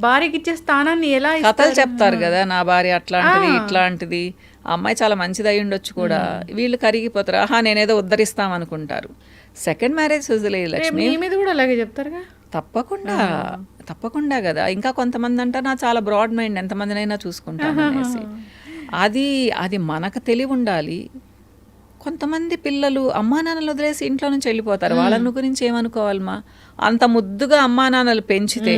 భార్యకి ఇచ్చే స్థానాన్ని ఎలా కథలు చెప్తారు కదా, నా భార్య అట్లాంటిది ఇట్లాంటిది, ఆ అమ్మాయి చాలా మంచిది అయి ఉండొచ్చు కూడా. వీళ్ళు కరిగిపోతారు, ఆహా నేనేదో ఉద్ధరిస్తాం అనుకుంటారు. సెకండ్ మ్యారేజ్ వదిలేదు లక్ష్మి. మీద కూడా అలాగే చెప్తారుగా. తప్పకుండా కదా. ఇంకా కొంతమంది అంటారు నా చాలా బ్రాడ్ మైండ్, ఎంతమందినైనా చూసుకుంటాను అనేసి. అది మనకు తెలివి ఉండాలి. కొంతమంది పిల్లలు అమ్మా నాన్నలు వదిలేసి ఇంట్లో నుంచి వెళ్ళిపోతారు. వాళ్ళని గురించి ఏమనుకోవాలమ్మా? అంత ముద్దుగా అమ్మా నాన్నలు పెంచితే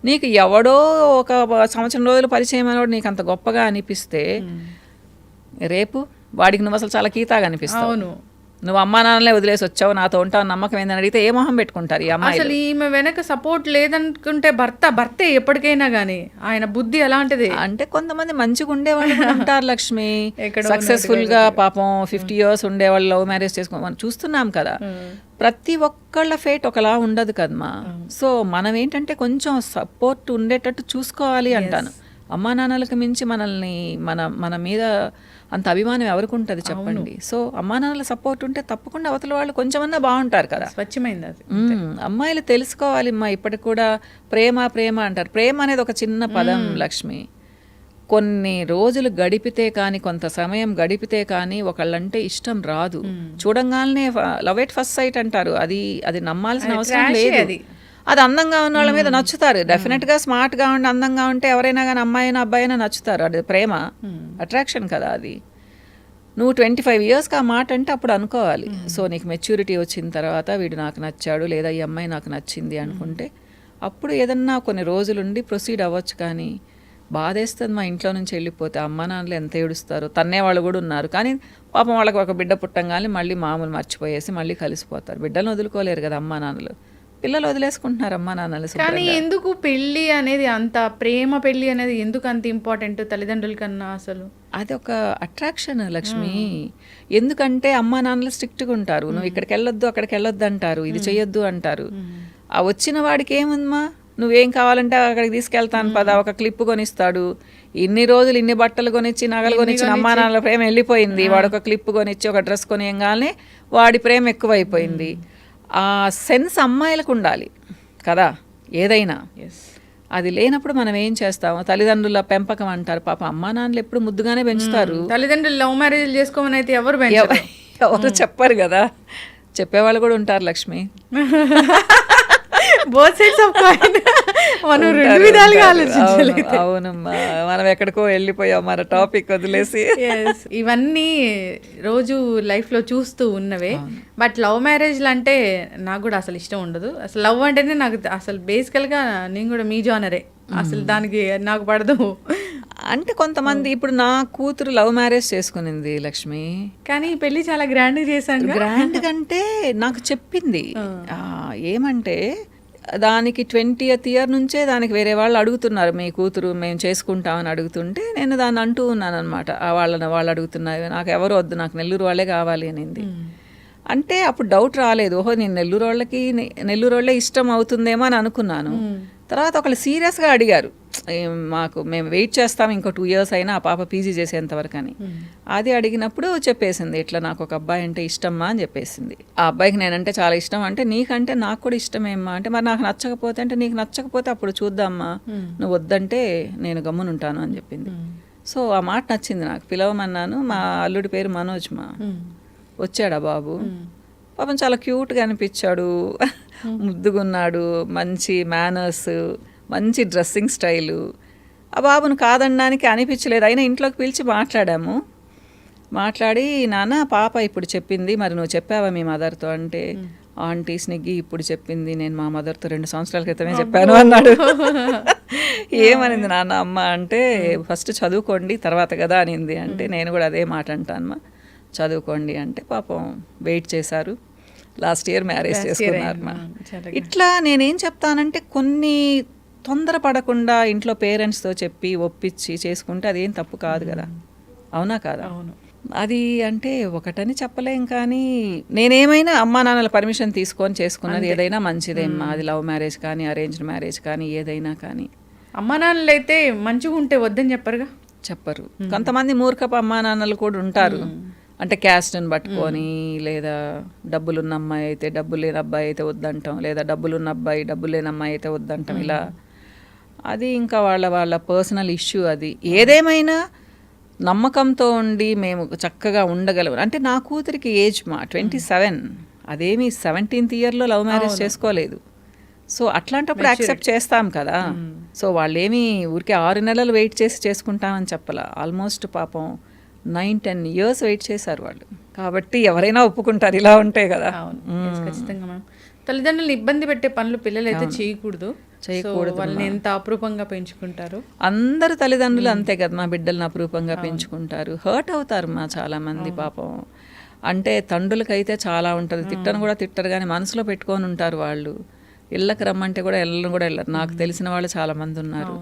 నీకు ఎవడో ఒక సంవత్సరం రోజులు పరిచయం అయినోడు నీకు అంత గొప్పగా అనిపిస్తే రేపు వాడికి నువ్వు అసలు చాలా కీతాగా అనిపిస్తావు. నువ్వు అమ్మా నాన్నలే వదిలేసి వచ్చావు, నాతో ఉంటావు, నమ్మకం ఏందని అడిగితే ఏ మొహం పెట్టుకుంటారు ఈ అమ్మాయి? అసలు ఈమె వెనక సపోర్ట్ లేదనుకుంటే భర్తే ఎప్పటికైనా కానీ ఆయన బుద్ధి అలాంటిది. అంటే కొంతమంది మంచిగా ఉండేవాళ్ళు ఉంటారు లక్ష్మి, సక్సెస్ఫుల్ గా పాపం 50 years ఉండేవాళ్ళు లవ్ మ్యారేజ్ చేసుకోమని చూస్తున్నాం కదా. ప్రతి ఒక్కళ్ళ ఫేట్ ఒకలా ఉండదు కదమ్మా. సో మనం ఏంటంటే కొంచెం సపోర్ట్ ఉండేటట్టు చూసుకోవాలి అంటాను. అమ్మా నాన్నలకు మించి మనల్ని మన మీద అంత అభిమానం ఎవరికి ఉంటుంది చెప్పండి. సో అమ్మా నాన్నల సపోర్ట్ ఉంటే తప్పకుండా అవతల వాళ్ళు కొంచెమన్నా బాగుంటారు కదా. స్వచ్ఛమైంది అది. అమ్మాయిలు తెలుసుకోవాలి అమ్మా, ఇప్పటికి కూడా ప్రేమ ప్రేమ అంటారు. ప్రేమ అనేది ఒక చిన్న పదం లక్ష్మి. కొన్ని రోజులు గడిపితే కానీ, కొంత సమయం గడిపితే కానీ ఒకళ్ళంటే ఇష్టం రాదు. చూడంగానే లవ్ ఎట్ ఫస్ట్ సైట్ అంటారు, అది నమ్మాల్సిన అవసరం లేదు. అది అందంగా ఉన్న వాళ్ళ మీద నచ్చుతారు డెఫినెట్ గా. స్మార్ట్ గా ఉండి అందంగా ఉంటే ఎవరైనా కానీ అమ్మాయి అయినా అబ్బాయి అయినా నచ్చుతారు. అది ప్రేమ, అట్రాక్షన్ కదా అది. నువ్వు 25 yearsకి ఆ మాట అంటే అప్పుడు అనుకోవాలి. సో నీకు మెచ్యూరిటీ వచ్చిన తర్వాత వీడు నాకు నచ్చాడు లేదా ఈ అమ్మాయి నాకు నచ్చింది అనుకుంటే అప్పుడు ఏదన్నా కొన్ని రోజులుండి ప్రొసీడ్ అవ్వచ్చు. కానీ బాధేస్తుంది మా ఇంట్లో నుంచి వెళ్ళిపోతే. అమ్మ నాన్నలు ఎంత ఏడుస్తారు, తన్నే వాళ్ళు కూడా ఉన్నారు. కానీ పాపం వాళ్ళకి ఒక బిడ్డ పుట్టంగానే మళ్ళీ మామూలు మర్చిపోయేసి మళ్ళీ కలిసిపోతారు. బిడ్డలను వదులుకోలేరు కదా అమ్మా నాన్నలు. పిల్లలు వదిలేసుకుంటున్నారు అమ్మా నాన్నలు. కానీ ఎందుకు పెళ్ళి అనేది అంత ప్రేమ, పెళ్ళి అనేది ఎందుకు అంత ఇంపార్టెంట్ తల్లిదండ్రుల కన్నా? అసలు అది ఒక అట్రాక్షన్ లక్ష్మి. ఎందుకంటే అమ్మా నాన్నలు స్ట్రిక్ట్గా ఉంటారు. నువ్వు ఇక్కడికి వెళ్ళొద్దు అక్కడికి వెళ్ళొద్దు అంటారు, ఇది చెయ్యొద్దు అంటారు. ఆ వచ్చిన వాడికి ఏముందమ్మా, నువ్వేం కావాలంటే అక్కడికి తీసుకెళ్తాను పదా, ఒక క్లిప్ కొనిస్తాడు. ఇన్ని రోజులు ఇన్ని బట్టలు కొనిచ్చి నగలు కొనిచ్చిన అమ్మా నాన్నల ప్రేమ వెళ్ళిపోయింది. వాడు ఒక క్లిప్ కొనిచ్చి ఒక డ్రెస్ కొనియంగానే వాడి ప్రేమ ఎక్కువైపోయింది. ఆ సెన్స్ అమ్మాయిలకు ఉండాలి కదా ఏదైనా. అది లేనప్పుడు మనం ఏం చేస్తాము? తల్లిదండ్రుల పెంపకం అంటారు. పాప అమ్మా నాన్నలు ఎప్పుడు ముద్దుగానే పెంచుతారు. తల్లిదండ్రులు లవ్ మ్యారేజ్ చేసుకోమని అయితే ఎవరు చెప్పరు కదా. చెప్పేవాళ్ళు కూడా ఉంటారు Lakshmi. Both sides of coin. మనం రెండు విధాలుగా ఆలోచించాలి. అవునమ్మా, మనం ఎక్కడికో వెళ్ళిపోయాం మన టాపిక్ వదిలేసి. ఇవన్నీ రోజు లైఫ్ లో చూస్తూ ఉన్నవే. బట్ లవ్ మ్యారేజ్లు అంటే నాకు కూడా అసలు ఇష్టం ఉండదు. అసలు లవ్ అంటేనే నాకు అసలు బేసికల్ గా నేను కూడా మీ జానరే, అసలు దానికి నాకు పడదు. అంటే కొంతమంది ఇప్పుడు నా కూతురు లవ్ మ్యారేజ్ చేసుకునింది లక్ష్మి. కానీ పెళ్లి చాలా గ్రాండ్ గా చేశాను. గ్రాండ్ కంటే నాకు చెప్పింది ఏమంటే, దానికి 20th year నుంచే దానికి వేరే వాళ్ళు అడుగుతున్నారు, మీ కూతురు మేము చేసుకుంటామని అడుగుతుంటే నేను దాన్ని అంటూ ఉన్నాను అనమాట. వాళ్ళు అడుగుతున్నారు, నాకు ఎవరు వద్దు, నాకు నెల్లూరు వాళ్ళే కావాలి అనింది. అంటే అప్పుడు డౌట్ రాలేదు, ఓహో నేను నెల్లూరు వాళ్ళే ఇష్టం అవుతుందేమో అని అనుకున్నాను. తర్వాత ఒకళ్ళు సీరియస్గా అడిగారు, మేము వెయిట్ చేస్తాం ఇంకో 2 years అయినా ఆ పాప పీజీ చేసేంతవరకు అని. అది అడిగినప్పుడు చెప్పేసింది, ఇట్లా నాకు ఒక అబ్బాయి అంటే ఇష్టమ్మా అని చెప్పేసింది. ఆ అబ్బాయికి నేనంటే చాలా ఇష్టం. అంటే నీకంటే నాకు కూడా ఇష్టమేమ్మా అంటే, మరి నాకు నచ్చకపోతే అంటే, నీకు నచ్చకపోతే అప్పుడు చూద్దామ్మా, నువ్వు వద్దంటే నేను గమ్మునుంటాను అని చెప్పింది. సో ఆ మాట నచ్చింది నాకు. పిలవమన్నాను. మా అల్లుడి పేరు మనోజ్. వచ్చాడా బాబు, పాపం చాలా క్యూట్గా అనిపించాడు, ముద్దుగున్నాడు, మంచి మేనర్స్, మంచి డ్రెస్సింగ్ స్టైలు. ఆ బాబును కాదనడానికి అనిపించలేదు. అయినా ఇంట్లోకి పిలిచి మాట్లాడి నాన్న పాప ఇప్పుడు చెప్పింది, మరి నువ్వు చెప్పావా మీ మదర్తో అంటే, ఆంటీ స్నిగ్గి ఇప్పుడు చెప్పింది, నేను మా మదర్తో 2 సంవత్సరాల క్రితమే చెప్పాను అన్నాడు. ఏమనింది నాన్న అమ్మ అంటే, ఫస్ట్ చదువుకోండి తర్వాత కదా అనింది. అంటే నేను కూడా అదే మాట అంటానమ్మా, చదువుకోండి అంటే పాపం వెయిట్ చేశారు. లాస్ట్ ఇయర్ మ్యారేజ్ చేసుకున్నారు. ఇట్లా నేనేం చెప్తానంటే, కొన్ని తొందరపడకుండా ఇంట్లో పేరెంట్స్తో చెప్పి ఒప్పించి చేసుకుంటే అదేం తప్పు కాదు కదా, అవునా కాదా? అది అంటే ఒకటని చెప్పలేం. కానీ నేనేమైనా అమ్మా నాన్నల పర్మిషన్ తీసుకొని చేసుకున్నది ఏదైనా మంచిదేమ్మా. అది లవ్ మ్యారేజ్ కానీ అరేంజ్డ్ మ్యారేజ్ కానీ ఏదైనా కానీ. అమ్మా నాన్నలు అయితే మంచిగా ఉంటే వద్దని చెప్పరు. కొంతమంది మూర్ఖపు అమ్మా నాన్నలు కూడా ఉంటారు. అంటే క్యాస్ట్ని పట్టుకొని, లేదా డబ్బులున్న అమ్మాయి అయితే డబ్బు లేని అబ్బాయి అయితే వద్దంటాం, లేదా డబ్బులున్న అబ్బాయి డబ్బు లేని అమ్మాయి అయితే వద్దంటాం. ఇలా అది ఇంకా వాళ్ళ పర్సనల్ ఇష్యూ. అది ఏదేమైనా నమ్మకంతో ఉండి మేము చక్కగా ఉండగలం. అంటే నా కూతురికి ఏజ్ 27, అదేమి 17th yearలో లవ్ మ్యారేజ్ చేసుకోలేదు. సో అట్లాంటప్పుడు యాక్సెప్ట్ చేస్తాం కదా. సో వాళ్ళేమి ఊరికే 6 నెలలు వెయిట్ చేసి చేసుకుంటామని చెప్పాల. ఆల్మోస్ట్ పాపం 9-10 years వెయిట్ చేశారు వాళ్ళు. కాబట్టి ఎవరైనా ఒప్పుకుంటారు ఇలా ఉంటే కదా. ఖచ్చితంగా మనం తల్లిదండ్రులను ఇబ్బంది పెట్టే పనులు పిల్లలు అయితే చేయకూడదు. వాళ్ళని ఎంత అపురూపంగా పెంచుకుంటారు. అందరు తల్లిదండ్రులు అంతే కదా, మా బిడ్డలను అపురూపంగా పెంచుకుంటారు. హర్ట్ అవుతారు మా చాలా మంది పాపం. అంటే తండ్రులకైతే చాలా ఉంటుంది, తిట్టను కూడా తిట్టరు కానీ మనసులో పెట్టుకొని ఉంటారు వాళ్ళు. ఇళ్ళకి రమ్మంటే కూడా వెళ్ళరు. నాకు తెలిసిన వాళ్ళు చాలా మంది ఉన్నారు.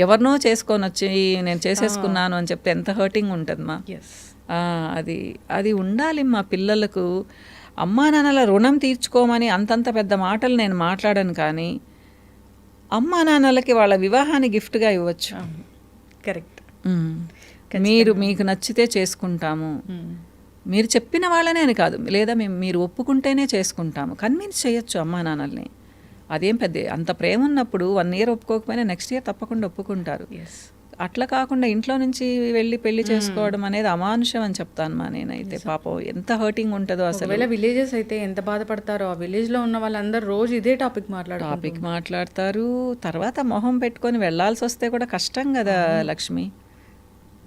ఎవరినో చేసుకొని వచ్చి నేను చేసేసుకున్నాను అని చెప్తే ఎంత హర్టింగ్ ఉంటుంది మా. అది ఉండాలి మా పిల్లలకు. అమ్మా నాన్నల రుణం తీర్చుకోమని అంతంత పెద్ద మాటలు నేను మాట్లాడను, కానీ అమ్మా నాన్నలకి వాళ్ళ వివాహాన్ని గిఫ్ట్గా ఇవ్వచ్చు. కరెక్ట్. మీకు నచ్చితే చేసుకుంటాము, మీరు చెప్పిన వాళ్ళనే అని కాదు, లేదా మీరు ఒప్పుకుంటేనే చేసుకుంటాము, కన్విన్స్ చేయొచ్చు అమ్మా నాన్నల్ని. అదేం పెద్ద అంత ప్రేమ ఉన్నప్పుడు 1 year ఒప్పుకోకపోయినా నెక్స్ట్ ఇయర్ తప్పకుండా ఒప్పుకుంటారు. అట్లా కాకుండా ఇంట్లో నుంచి వెళ్ళి పెళ్లి చేసుకోవడం అనేది అమానుషం అని చెప్తాను మా నేనైతే. పాపం ఎంత హర్టింగ్ ఉంటుందో అసలు. ఒకవేళ విలేజెస్ అయితే ఎంత బాధపడతారో, ఆ విలేజ్ లో ఉన్న వాళ్ళందరూ రోజు ఇదే టాపిక్ మాట్లాడతారు. తర్వాత మొహం పెట్టుకొని వెళ్ళాల్సి వస్తే కూడా కష్టం కదా లక్ష్మి.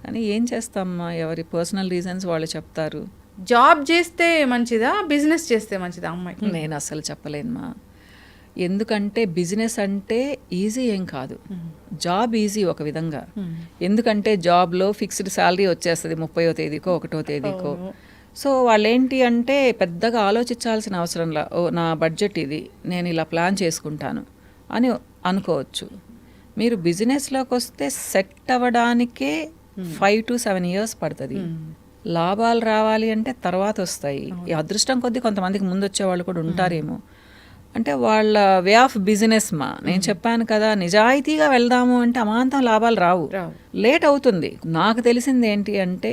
కానీ ఏం చేస్తామ్మా, ఎవరి పర్సనల్ రీజన్స్ వాళ్ళు చెప్తారు. జాబ్ చేస్తే మంచిదా, బిజినెస్ చేస్తే మంచిదా అమ్మాయి? నేను అసలు చెప్పలేనుమా. ఎందుకంటే బిజినెస్ అంటే ఈజీ ఏం కాదు, జాబ్ ఈజీ ఒక విధంగా. ఎందుకంటే జాబ్లో ఫిక్స్డ్ శాలరీ వచ్చేస్తుంది 30వ తేదీకో 1వ తేదీకో. సో వాళ్ళు ఏంటి అంటే పెద్దగా ఆలోచించాల్సిన అవసరంలా, ఓ నా బడ్జెట్ ఇది, నేను ఇలా ప్లాన్ చేసుకుంటాను అని అనుకోవచ్చు. మీరు బిజినెస్లోకి వస్తే సెట్ అవ్వడానికే 5 to 7 years పడుతుంది. లాభాలు రావాలి అంటే తర్వాత వస్తాయి. ఈ అదృష్టం కొద్దీ కొంతమందికి ముందు వచ్చే వాళ్ళు కూడా ఉంటారేమో. అంటే వాళ్ళ వే ఆఫ్ బిజినెస్ మా. నేను చెప్పాను కదా, నిజాయితీగా వెళ్దాము అంటే అమాంతం లాభాలు రావు, లేట్ అవుతుంది. నాకు తెలిసింది ఏంటి అంటే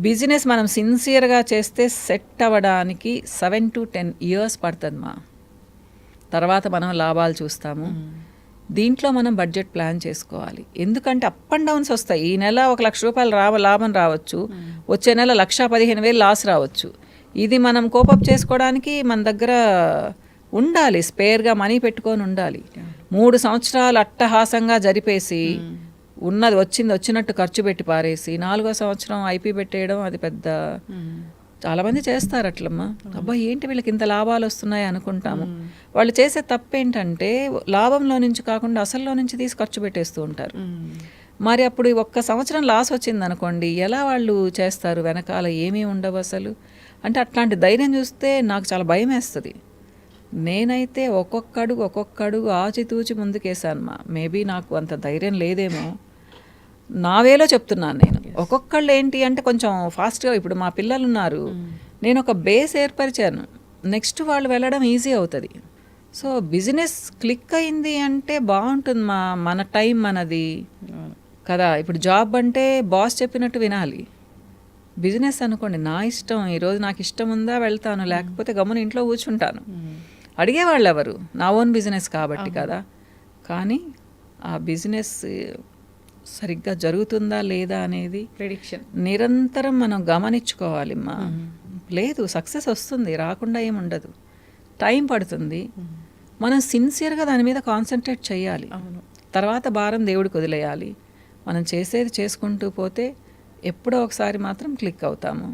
బిజినెస్ మనం సిన్సియర్గా చేస్తే సెట్ అవ్వడానికి 7 to 10 years పడుతుంది మా. తర్వాత మనం లాభాలు చూస్తాము. దీంట్లో మనం బడ్జెట్ ప్లాన్ చేసుకోవాలి. ఎందుకంటే అప్ అండ్ డౌన్స్ వస్తాయి. ఈ నెల 1 లక్ష రూపాయలు లాభం రావచ్చు, వచ్చే నెల 1,15,000 లాస్ రావచ్చు. ఇది మనం కోపప్ చేసుకోవడానికి మన దగ్గర ఉండాలి, స్పేర్గా మనీ పెట్టుకొని ఉండాలి. 3 సంవత్సరాలు అట్టహాసంగా జరిపేసి ఉన్నది వచ్చినట్టు ఖర్చు పెట్టి పారేసి 4వ సంవత్సరం ఐపీ పెట్టేయడం అది పెద్ద. చాలామంది చేస్తారు అట్లమ్మా. అబ్బా ఏంటి వీళ్ళకి ఇంత లాభాలు వస్తున్నాయి అనుకుంటాము. వాళ్ళు చేసే తప్పేంటంటే లాభంలో నుంచి కాకుండా అసల్లో నుంచి తీసి ఖర్చు పెట్టేస్తూ ఉంటారు. మరి అప్పుడు 1 సంవత్సరం లాస్ వచ్చింది అనుకోండి, ఎలా వాళ్ళు చేస్తారు? వెనకాల ఏమీ ఉండవు అసలు. అంటే అట్లాంటి ధైర్యం చూస్తే నాకు చాలా భయం వేస్తుంది. నేనైతే ఒక్కొక్క అడుగు ఆచితూచి ముందుకేసాను మా. మేబీ నాకు అంత ధైర్యం లేదేమో, నా వేలో చెప్తున్నాను నేను. ఒక్కొక్కళ్ళు ఏంటి అంటే కొంచెం ఫాస్ట్గా, ఇప్పుడు మా పిల్లలు ఉన్నారు, నేను ఒక బేస్ ఏర్పరిచాను, నెక్స్ట్ వాళ్ళు వెళ్ళడం ఈజీ అవుతుంది. సో బిజినెస్ క్లిక్ అయింది అంటే బాగుంటుంది మా. మన టైం మనది కదా. ఇప్పుడు జాబ్ అంటే బాస్ చెప్పినట్టు వినాలి. బిజినెస్ అనుకోండి, నా ఇష్టం, ఈరోజు నాకు ఇష్టం ఉందా వెళ్తాను, లేకపోతే గమ్మున ఇంట్లో కూర్చుంటాను. అడిగేవాళ్ళు ఎవరు? నా ఓన్ బిజినెస్ కాబట్టి కదా. కానీ ఆ బిజినెస్ సరిగ్గా జరుగుతుందా లేదా అనేది ప్రెడిక్షన్ నిరంతరం మనం గమనించుకోవాలి మా. లేదు, సక్సెస్ వస్తుంది, రాకుండా ఏముండదు, టైం పడుతుంది. మనం సిన్సియర్గా దాని మీద కాన్సన్ట్రేట్ చేయాలి. తర్వాత భారం దేవుడికి వదిలేయాలి. మనం చేసేది చేసుకుంటూ పోతే ఎప్పుడో ఒకసారి మాత్రం క్లిక్ అవుతాము.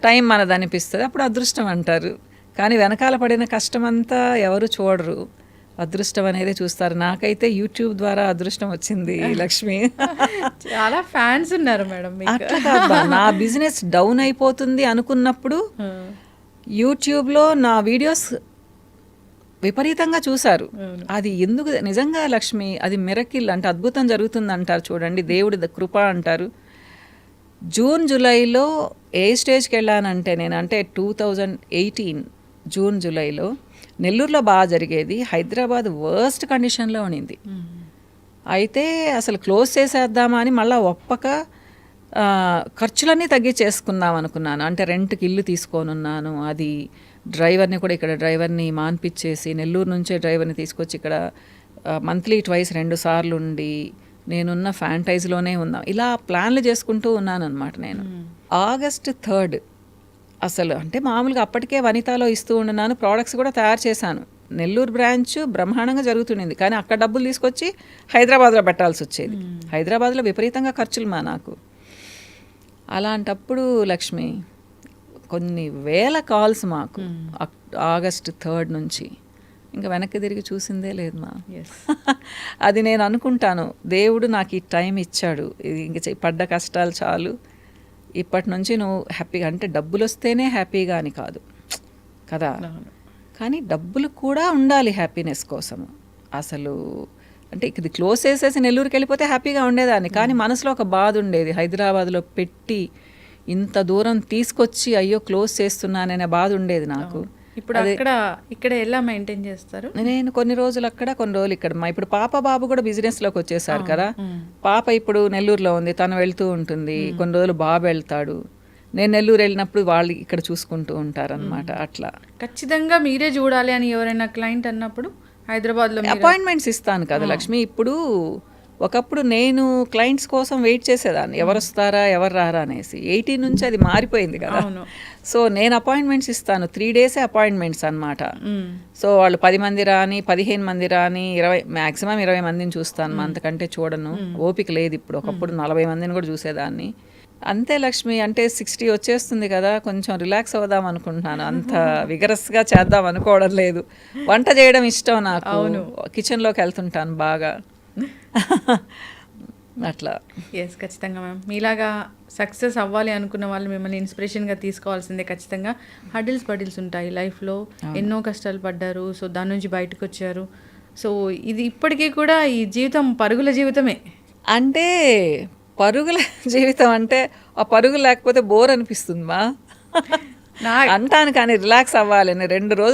టైం మనది అనిపిస్తుంది, అప్పుడు అదృష్టం అంటారు. కానీ వెనకాల పడిన కష్టమంతా ఎవరు చూడరు, అదృష్టం అనేది చూస్తారు. నాకైతే యూట్యూబ్ ద్వారా అదృష్టం వచ్చింది లక్ష్మి. చాలా ఫ్యాన్స్ ఉన్నారు మేడం. అట్లా కాదు, నా బిజినెస్ డౌన్ అయిపోతుంది అనుకున్నప్పుడు యూట్యూబ్లో నా వీడియోస్ విపరీతంగా చూశారు. అది ఎందుకు నిజంగా లక్ష్మి, అది మిరకిల్ అంటే అద్భుతం జరుగుతుంది అంటారు చూడండి, దేవుడి కృప అంటారు. జూన్ జూలైలో ఏ స్టేజ్కి వెళ్ళానంటే నేను, అంటే 2018 జూన్ జూలైలో నెల్లూరులో బాగా జరిగేది, హైదరాబాద్ వర్స్ట్ కండిషన్లో ఉండింది. అయితే అసలు క్లోజ్ చేసేద్దామా అని మళ్ళీ ఒప్పక ఖర్చులన్నీ తగ్గించేసుకుందాం అనుకున్నాను. అంటే రెంట్కి ఇల్లు తీసుకొని ఉన్నాను, అది డ్రైవర్ని కూడా ఇక్కడ డ్రైవర్ని మాన్పిచ్చేసి నెల్లూరు నుంచే డ్రైవర్ని తీసుకొచ్చి ఇక్కడ మంత్లీ 2 సార్లు ఉండి నేనున్న ఫ్రాంచైజీలోనే ఉన్నాం. ఇలా ప్లాన్లు చేసుకుంటూ ఉన్నాను అనమాట నేను. August 3rd అసలు అంటే మామూలుగా అప్పటికే వనితాలో ఇస్తూ ఉన్నాను, ప్రోడక్ట్స్ కూడా తయారు చేశాను. నెల్లూరు బ్రాంచ్ బ్రహ్మాండంగా జరుగుతుండింది, కానీ అక్కడ డబ్బులు తీసుకొచ్చి హైదరాబాద్లో పెట్టాల్సి వచ్చేది. హైదరాబాద్లో విపరీతంగా ఖర్చులు మా నాకు. అలాంటప్పుడు లక్ష్మి కొన్ని వేల కాల్స్ మాకు August 3rd నుంచి. ఇంకా వెనక్కి తిరిగి చూసిందే లేదు మా. అది నేను అనుకుంటాను, దేవుడు నాకు ఈ టైం ఇచ్చాడు, ఇంక పడ్డ కష్టాలు చాలు, ఇప్పటి నుంచి నువ్వు హ్యాపీగా, అంటే డబ్బులు వస్తేనే హ్యాపీగా అని కాదు కదా, కానీ డబ్బులు కూడా ఉండాలి హ్యాపీనెస్ కోసము. అసలు అంటే ఇది క్లోజ్ చేసేసి నెల్లూరుకి వెళ్ళిపోతే హ్యాపీగా ఉండేదాన్ని, కానీ మనసులో ఒక బాధ ఉండేది. హైదరాబాద్లో పెట్టి ఇంత దూరం తీసుకొచ్చి అయ్యో క్లోజ్ చేస్తున్నాననే బాధ ఉండేది నాకు. ఇప్పుడు ఇక్కడ ఎలా మెయింటైన్ చేస్తారు? నేను కొన్ని రోజులు అక్కడ, కొన్ని రోజులు ఇక్కడ. ఇప్పుడు పాప బాబు కూడా బిజినెస్లోకి వచ్చేసారు కదా. పాప ఇప్పుడు నెల్లూరులో ఉంది, తను వెళ్తూ ఉంటుంది. కొన్ని రోజులు బాబు వెళ్తాడు, నేను నెల్లూరు వెళ్ళినప్పుడు వాళ్ళు ఇక్కడ చూసుకుంటూ ఉంటారనమాట. అట్లా ఖచ్చితంగా మీరే చూడాలి అని ఎవరైనా క్లయింట్ అన్నప్పుడు హైదరాబాద్లో అపాయింట్మెంట్స్ ఇస్తాను కదా లక్ష్మి. ఇప్పుడు ఒకప్పుడు నేను క్లయింట్స్ కోసం వెయిట్ చేసేదాన్ని, ఎవరు వస్తారా ఎవరు రారా అనేసి. 18 నుంచి అది మారిపోయింది కదా. సో నేను అపాయింట్మెంట్స్ ఇస్తాను, 3 days అపాయింట్మెంట్స్ అనమాట. సో వాళ్ళు 10 మంది రాని, 15 మంది రాని, 20 మ్యాక్సిమం 20 మందిని చూస్తాను, అంతకంటే చూడను. ఓపిక లేదు ఇప్పుడు. ఒకప్పుడు 40 మందిని కూడా చూసేదాన్ని. అంతే లక్ష్మి. అంటే 60 వచ్చేస్తుంది కదా, కొంచెం రిలాక్స్ అవుదాం అనుకుంటున్నాను. అంత విగరస్గా చేద్దాం అనుకోవడం లేదు. వంట చేయడం ఇష్టం నాకు, కిచెన్లోకి వెళ్తుంటాను బాగా. అట్లా. ఎస్, ఖచ్చితంగా మ్యామ్. మీలాగా సక్సెస్ అవ్వాలి అనుకున్న వాళ్ళు మిమ్మల్ని ఇన్స్పిరేషన్గా తీసుకోవాల్సిందే. ఖచ్చితంగా బడిల్స్ ఉంటాయి లైఫ్లో, ఎన్నో కష్టాలు పడ్డారు, సో దాని నుంచి బయటకు వచ్చారు. సో ఇది ఇప్పటికీ కూడా ఈ జీవితం పరుగుల జీవితమే. అంటే పరుగుల జీవితం అంటే ఆ పరుగు లేకపోతే బోర్ అనిపిస్తుంది మా అంటాను. కానీ రిలాక్స్ అవ్వాలి 2 రోజులు